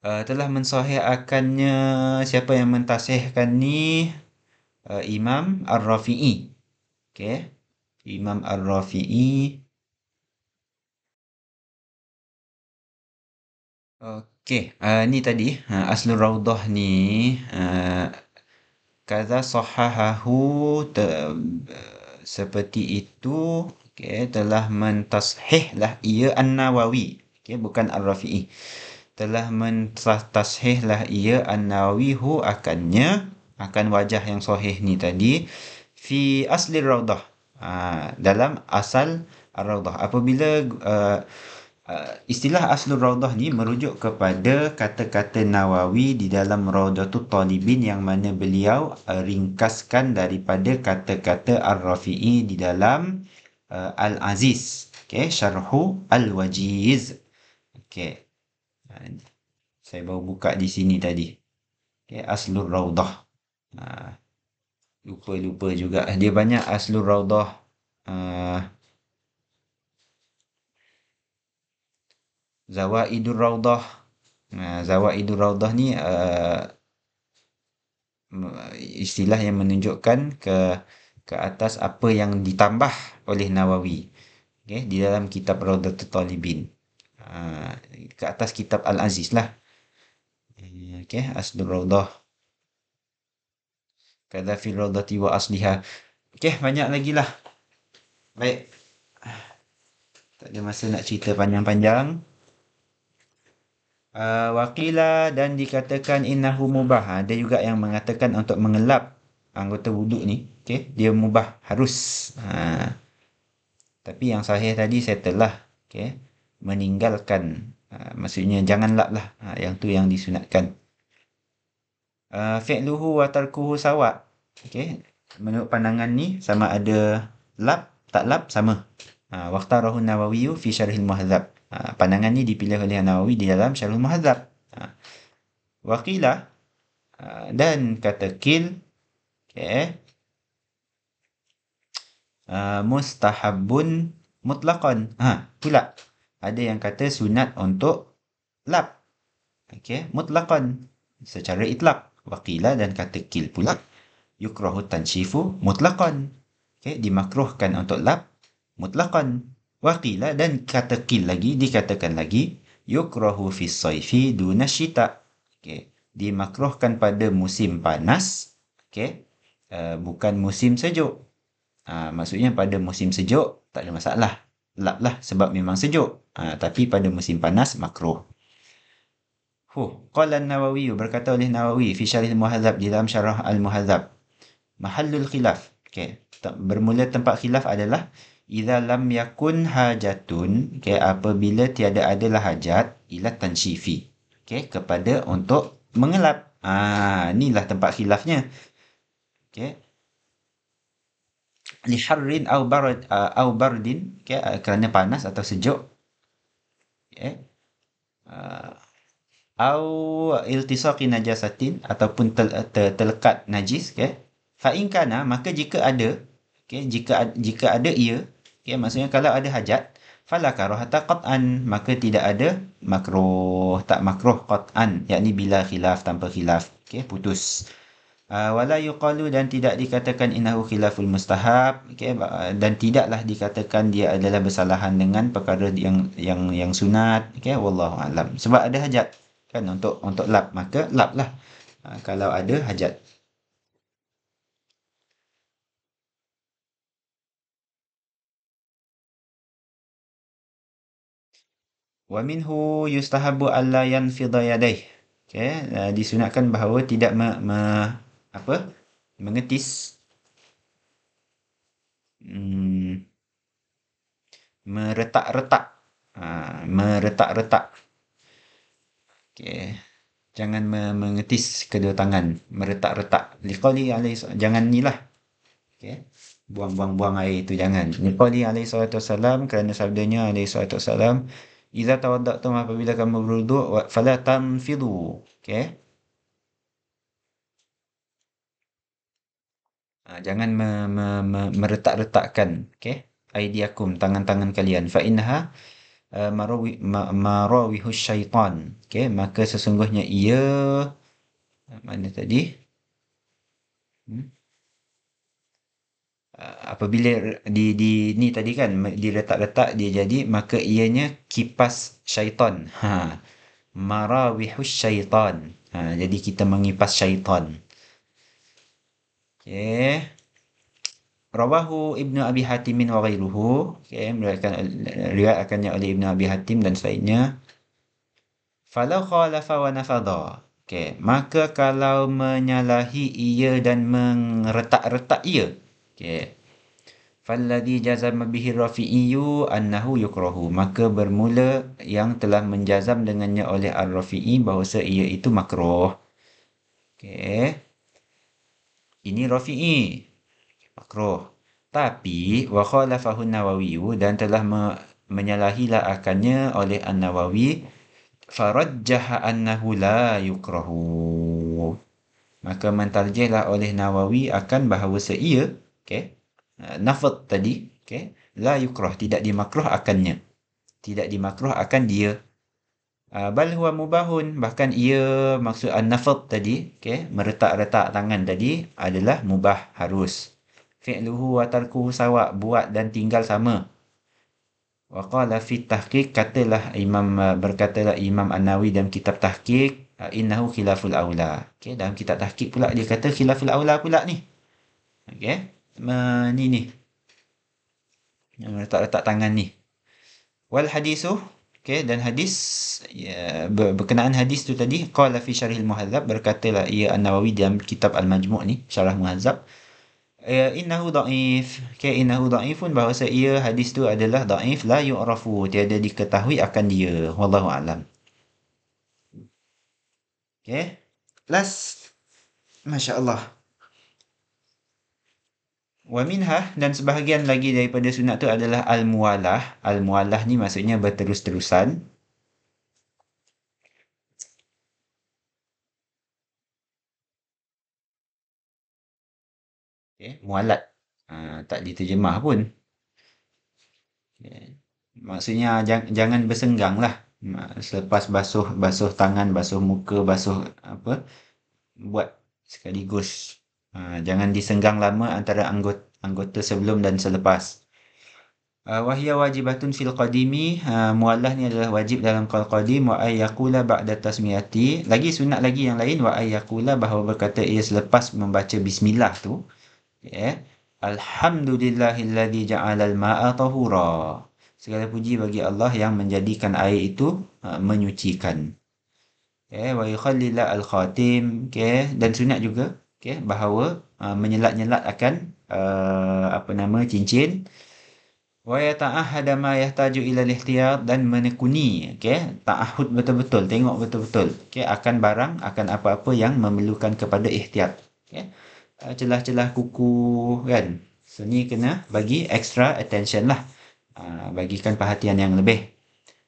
Telah mensahihkannya siapa yang mentasihkan ni? Imam Ar-Rafi'i. Okay. Imam Ar-Rafi'i. Okay. Ni tadi. Aslur raudah ni. Kaza sahahahu seperti itu. Okay. Telah mentashihlah ia An-Nawawi. Okay. Bukan Ar-Rafi'i. Telah mentashihlah ia An-Nawawi akan wajah yang sahih ni tadi fi asli raudah, dalam asal ar-raudah. Apabila istilah aslur raudah ni merujuk kepada kata-kata Nawawi di dalam Raudatul Talibin yang mana beliau ringkaskan daripada kata-kata Ar-Rafi'i di dalam Al-Aziz, okay, Syarhu Al-Wajiz. Okay. Saya baru buka di sini tadi. Okay, Aslur Raudah. Lupa juga. Dia banyak Aslur Raudah. Zawaidur Raudah. Zawaidur Raudah ni istilah yang menunjukkan ke atas apa yang ditambah oleh Nawawi. Okay, di dalam kitab Raudatul Talibin. Ke atas kitab Al-Aziz lah. Okay, Aslur Raudah. Kadza fi raudati wa asliha. Okay, banyak lagi lah. Baik. Tak ada masa nak cerita panjang-panjang. Waqila dan dikatakan innahu mubah. Ada juga yang mengatakan untuk mengelap anggota wuduk ni. Okay, dia mubah. Harus. Tapi yang sahih tadi saya telah meninggalkan. Maksudnya jangan lap lah. Yang tu yang disunatkan. Fi'luhu wa tarkuhu sawa. Okay. Menurut pandangan ni sama ada lap, tak lap sama. Waqtarahu Nawawi fi Syarhil Muhadzab. Pandangan ni dipilih oleh Nawawi di dalam Syarhul Muhadzab. Waqila dan kata kil, okay, mustahabun mutlaqan. Pula ada yang kata sunat untuk lap. Okay, mutlaqan secara itlaq. Waqila dan kata kil pula yukrahu tanshifu mutlaqan. Okay, dimakruhkan untuk lap mutlaqan. Waqila dan kata kil lagi dikatakan lagi yukrahu fi saifi duna syita. Okay, dimakruhkan pada musim panas. Okay, bukan musim sejuk. Maksudnya pada musim sejuk tak ada masalah. Lap lah sebab memang sejuk. Tapi pada musim panas makruh. Qala Nawawi, berkata oleh Nawawi fi Syarh Al-Muhadzab, di dalam Syarah Al-Muhadzab. Mahallul khilaf. Okay. Bermula tempat khilaf adalah idza lam yakun hajatun, okay, apabila tiada adalah hajat ila tansyifi, okay, kepada untuk mengelap. Inilah tempat khilafnya. Okay. Li harrin au bardin, okay, kerana panas atau sejuk. Okay. Au iltisaqi najasatin, ataupun terlekat najis, okay. Fa in kana, maka jika ada, okay, jika ada ia, okay, maksudnya kalau ada hajat, fala karahata qat'an, maka tidak ada makruh, tak makruh qat'an, yakni bila khilaf, tanpa khilaf, okay, putus. Wala yuqalu, dan tidak dikatakan innahu khilaful mustahab, okay, dan tidaklah dikatakan dia adalah bersalahan dengan perkara yang sunat, okay, wallahu alam, sebab ada hajat kan untuk lap, maka lap lah kalau ada hajat. Wa minhu yustahabu alla yanfidha yadayh. Okey, disunatkan bahawa tidak apa? Mengetis, hmm, meretak-retak. Meretak-retak. Okey. Jangan mengetis kedua tangan, meretak-retak. Liqauli alaihi jangan ni lah. Okey. Buang-buang air itu jangan. Liqauli alaihi salatu wassalam, kerana sabdanya alaihi salatu wassalam, "Idza tawadda'tum," apabila kamu berwuduk, fala tanfidu. Okey. Jangan meretak-retakkan, okey? Aidiakum, tangan-tangan kalian. Fa innaha marawihus syaitan. Okey, maka sesungguhnya ia mana tadi? Hmm? Apabila di ni tadi kan diletak-letak dia jadi, maka ianya kipas syaitan. Marawihus syaitan. Jadi kita mengipas syaitan. Okey. Rawahu Ibnu Abi Hatim wa ghairuhu. Okey, meriwayatkannya oleh Ibnu Abi Hatim dan selainnya. Falau khalafa wa nafadha. Okey, maka kalau menyalahi ia dan meretak-retak ia. Okey. Falladhi jazama bihi Rafi'iyyu annahu yukrahu. Maka bermula yang telah menjazam dengannya oleh Ar-Rafi'i bahawa ia itu makruh. Okey. Ini Rafi'i. Makruh. Tapi wa khalafahu Nawawi, dan telah menyalahilah akannya oleh An-Nawawi, farajjaha annahu la yukrahu. Maka mentarjihlah oleh Nawawi akan bahawa ia, okey, nafad tadi, okey, la yukrah, tidak dimakruh akannya. Tidak dimakruh akan dia. Bal huwa mubahun, bahkan ia maksud an-nafad tadi, okey, meretak-retak tangan tadi adalah mubah, harus. Fi'luhu wa tarkuhu sawa, buat dan tinggal sama. Wa qala fi tahqiq, berkatalah Imam An-Nawawi dalam kitab tahqiq, innahu khilaful aula. Okey, dalam kitab tahqiq pula dia kata khilaful aula pula ni. Okey. Ni. Yang letak-letak tangan ni. Wal hadisu, okey, dan hadis, ya, berkenaan hadis tu tadi, qala fi syarhil muhadzab, berkatalah ia An-Nawawi dalam kitab Al-Majmu' ni, syarah muhadzab, innahu da'if. Okay, innahu da'ifun, bahawa ia hadis tu adalah da'if, la yu'rafu, tiada diketahui akan dia. Wallahu a'lam. Okay. Last. Masya Allah. Wa minha, dan sebahagian lagi daripada sunat tu adalah al-muwalah. Al-muwalah ni maksudnya berterus-terusan. Okay. Mualat. Tak diterjemah pun. Okay. Maksudnya jangan bersenggang lah. Selepas basuh tangan, basuh muka, basuh apa, buat sekaligus. Jangan disenggang lama antara anggota sebelum dan selepas. Wahya wajibatun fil qadimi, muallah ni adalah wajib dalam qadim, wa ayyakula ba'da tasmiyati. Lagi sunat lagi yang lain, wa ayyakula, bahawa berkata ia selepas membaca bismillah tu, okay. Alhamdulillahilladzi ja'alal ma'a tahura. Segala puji bagi Allah yang menjadikan air itu menyucikan. Okay. Wa yukhallila al-khatim. Okay. Dan sunat juga, okay, bahawa menyelat-nyelat akan cincin. Wa yata'ahhada ma yahtaju ila al-ihtiyat, dan menekuni, okay, ta'ahud betul-betul, tengok betul-betul, okay, akan barang, akan apa-apa yang memerlukan kepada ihtiyat. Okay. Celah-celah kuku kan. So ni kena bagi extra attention lah. Bagikan perhatian yang lebih.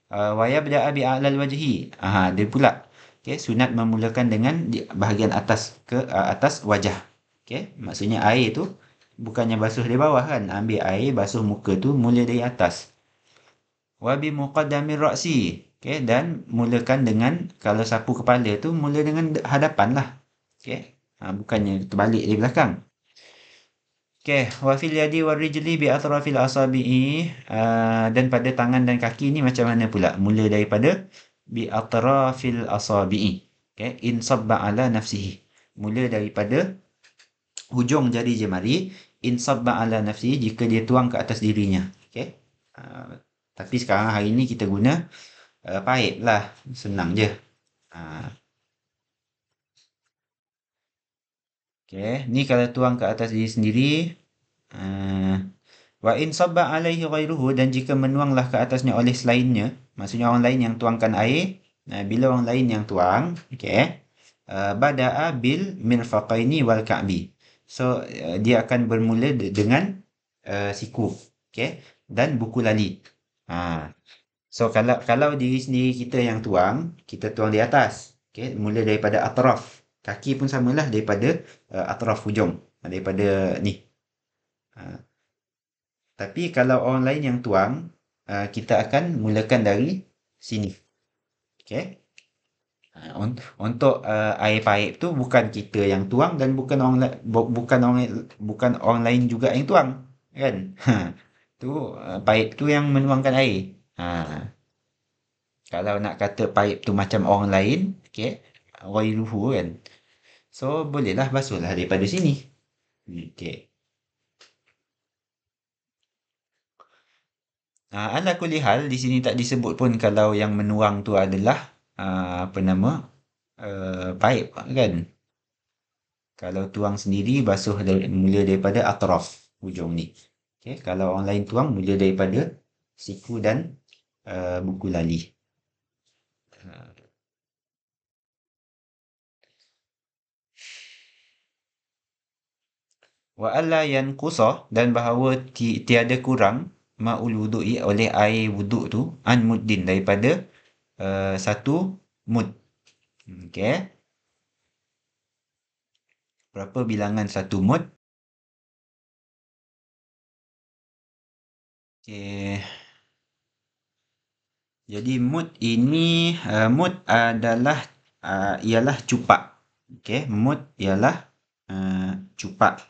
Wa yabda'a bi a'lal wajhi. Dia pula. Okay, sunat memulakan dengan bahagian atas ke atas wajah. Okay, maksudnya air tu bukannya basuh dari bawah kan. Ambil air basuh muka tu mula dari atas. Wa bi muqaddamir ra'si. Okay, dan mulakan dengan, kalau sapu kepala tu mula dengan hadapan lah. Okay. Bukannya terbalik di belakang. Okay. Wa fil yadi wa rijli bi atrafil asabi'i. Dan pada tangan dan kaki ni macam mana pula? Mula daripada bi atrafil asabi'i. Okay. In sabba ala nafsihi. Mula daripada hujung jari jemari. In sabba ala nafsihi, jika dia tuang ke atas dirinya. Okay. Tapi sekarang hari ni kita guna paip lah. Senang je. Okey, ni kalau tuang ke atas diri sendiri, uh, wa in sabba alaihi ghairuhu, dan jika menuanglah ke atasnya oleh selainnya, maksudnya orang lain yang tuangkan air, bila orang lain yang tuang, okey, bada'a bil mirfaqaini wal ka'bi. So, dia akan bermula dengan siku, okey, dan buku lali. Ha. So, kalau diri sendiri kita yang tuang, kita tuang di atas. Okey, mula daripada atraf. Kaki pun samalah daripada atraf hujung. Daripada ni. Ha. Tapi kalau orang lain yang tuang, kita akan mulakan dari sini. Okey. Untuk air paip tu bukan kita yang tuang dan bukan bukan orang lain juga yang tuang, kan? Ha. Tu paip tu yang menuangkan air. Ha. Kalau nak kata paip tu macam orang lain, okey, ghairuhu kan. So bolehlah basuhlah daripada sini. Okey. Ala kulli hal di sini tak disebut pun kalau yang menuang tu adalah apa nama? Paip kan. Kalau tuang sendiri basuh mula daripada atraf hujung ni. Okey, kalau orang lain tuang mula daripada siku dan buku lali. Uh, wa alla yanqusa, dan bahawa tiada kurang ma'ul wudu'i oleh air wuduk tu an muddin daripada satu mud. Okey. Berapa bilangan satu mud? Okey. Jadi mud ini mud adalah ialah cupak. Okey, mud ialah cupak.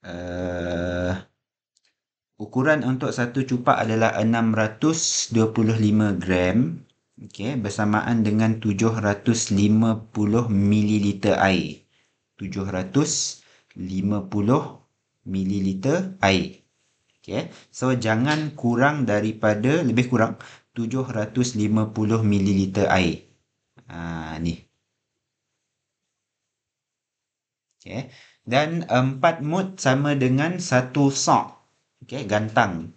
Uh, Ukuran untuk satu cupak adalah 625 gram. Okey, bersamaan dengan 750 mililiter air. 750 mililiter air. Okey. So jangan kurang daripada, lebih kurang 750 mililiter air. Ni. Okey. Dan 4 mud sama dengan satu sok. Okey, gantang.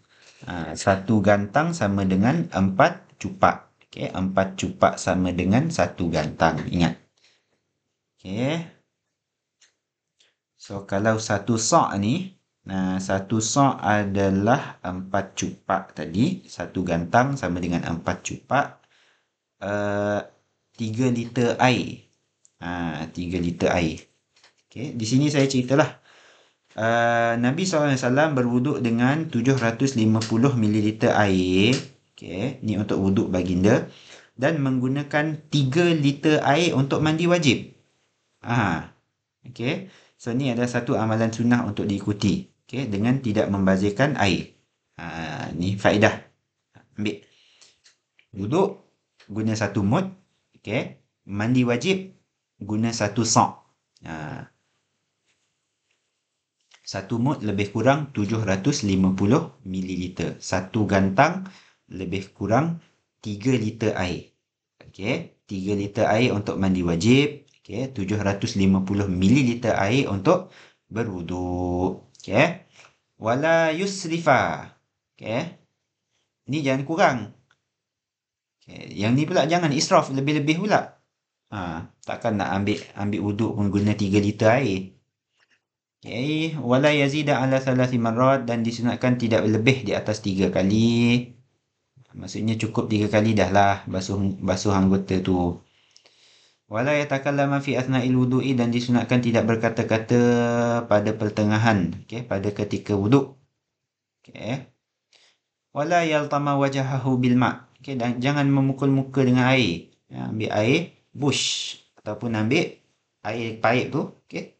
Satu gantang sama dengan 4 cupak. Okey, 4 cupak sama dengan satu gantang. Ingat. Okey. So kalau satu sok ni, satu sok adalah 4 cupak tadi. Satu gantang sama dengan 4 cupak. 3 liter air. 3 liter air. Okey, di sini saya ceritalah. Nabi SAW berwuduk dengan 750 mililiter air. Okey, ni untuk wuduk baginda. Dan menggunakan 3 liter air untuk mandi wajib. Okey, so ni adalah satu amalan sunnah untuk diikuti. Okey, dengan tidak membazirkan air. Ni faedah. Ambil. Wuduk, guna satu mud. Okey, mandi wajib, guna satu sok. Satu mud lebih kurang 750 mililiter. Satu gantang lebih kurang 3 liter air. Okey, 3 liter air untuk mandi wajib. Okey, 750 mililiter air untuk berwuduk. Okey. Wala yusrifa. Okey. Ni jangan kurang. Okay. Yang ni pula jangan israf lebih-lebih pula. Takkan nak ambil wuduk pun guna 3 liter air. Okay. Wala yazida ala salasi marrat, dan disunatkan tidak lebih di atas 3 kali. Maksudnya cukup 3 kali dah lah basuh anggota tu. Wala yatakallama fi athna'il wudu'i, dan disunatkan tidak berkata-kata pada pertengahan, okay, pada ketika wuduk. Okay. Wala yaltama wajahahu bil ma'. Okay, dan jangan memukul muka dengan air. Ambil air bush ataupun ambil air paip tu, okay,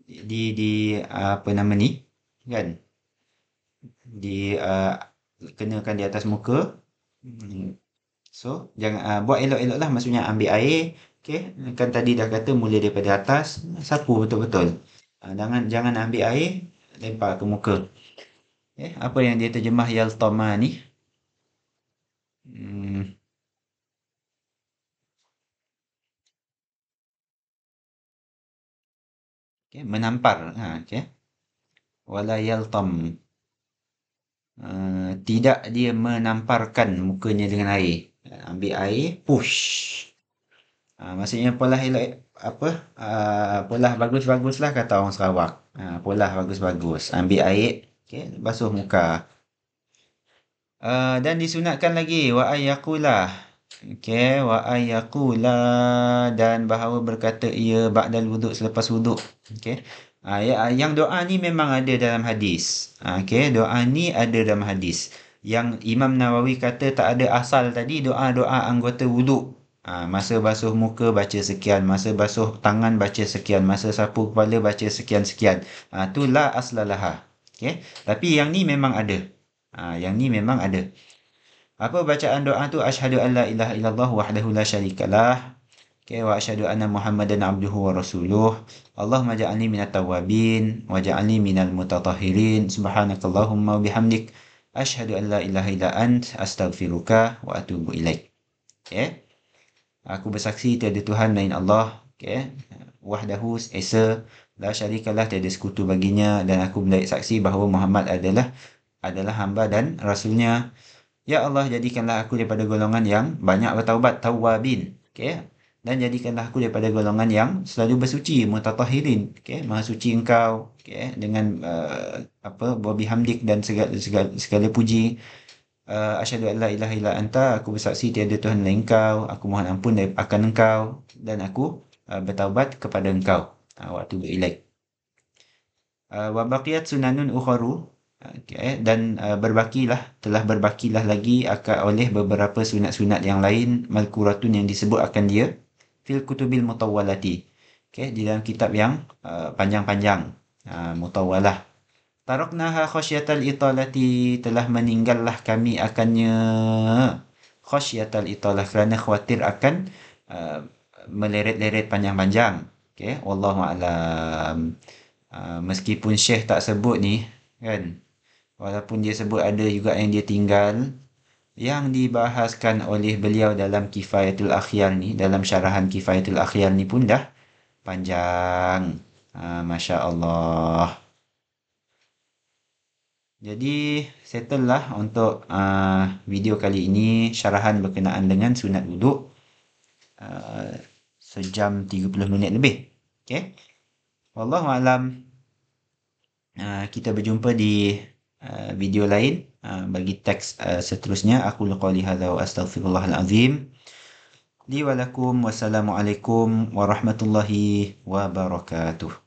di apa nama ni, kan, di kenakan di atas muka. So jangan buat elok-elok lah, maksudnya ambil air, okay, kan tadi dah kata mula daripada atas, sapu betul-betul. Jangan ambil air lempar ke muka. Apa yang dia terjemah yaltama ni? Okay, menampar. Okay. Wala yaltam. Tidak dia menamparkan mukanya dengan air. Ambil air, push. Maksudnya polah elok apa? Polah bagus-bagus lah kata orang Sarawak. Polah bagus-bagus. Ambil air, okay, basuh muka. Dan disunatkan lagi wa ayyaqulah. Okey, wa ayyaqulah dan bahawa berkata ia ba'dal wuduk selepas wuduk. Okey. Yang doa ni memang ada dalam hadis. Okey, doa ni ada dalam hadis. Yang Imam Nawawi kata tak ada asal tadi doa-doa anggota wuduk. Masa basuh muka baca sekian, masa basuh tangan baca sekian, masa sapu kepala baca sekian-sekian. Tu la aslalaha. Okey. Tapi yang ni memang ada. Yang ni memang ada. Apa bacaan doa tu? Asyhadu an la ilaha illallah wahdahu la syarikalah. Okay, wa asyhadu anna Muhammadan abduhu wa rasuluh. Allahumma ja'alni minat tawwabin wa ja'alni minal mutatahhirin. Subhanakallahumma wa bihamdik asyhadu an la ilaha illa ant astaghfiruka wa atubu ilaik. Okay. Aku bersaksi tiada Tuhan lain Allah. Okay. Wahdahu esa, la syarikalah, tiada sekutu baginya, dan aku bersaksi bahawa Muhammad adalah hamba dan rasulnya. Ya Allah, jadikanlah aku daripada golongan yang banyak bertaubat, tawwabin. Okay. Dan jadikanlah aku daripada golongan yang selalu bersuci, mutatahhirin. Okay. Maha suci engkau. Okay. Dengan wabihamdik dan segala puji. Asyhadu an la ilaha illa anta, aku bersaksi tiada Tuhan lain engkau. Aku mohon ampun akan engkau. Dan aku bertaubat kepada engkau. Waktu berilaik. Wa baqiyat sunanun ukharu. Okay. Dan telah berbakilah lagi oleh beberapa sunat-sunat yang lain malkuratun yang disebut akan dia fil kutubil mutawwalati. Okay. Di dalam kitab yang panjang-panjang, mutawwalah. Taraknaha khasyatal italati, telah meninggallah kami akannya khasyatal italah, kerana khawatir akan meleret-leret panjang-panjang. Okay. Wallahu a'lam. Meskipun Syekh tak sebut ni kan, walaupun dia sebut ada juga yang dia tinggal, yang dibahaskan oleh beliau dalam Kifayatul Akhyar ni, dalam syarahan Kifayatul Akhyar ni pun dah panjang. Masya Allah. Jadi settle lah untuk video kali ini, syarahan berkenaan dengan sunat wuduk, sejam 30 minit lebih. Okay. Wallahualam. Kita berjumpa di video lain. Bagi teks seterusnya, aku qouli hadza wa astaghfirullahal azim li wa lakum. Wassalamualaikum warahmatullahi wabarakatuh.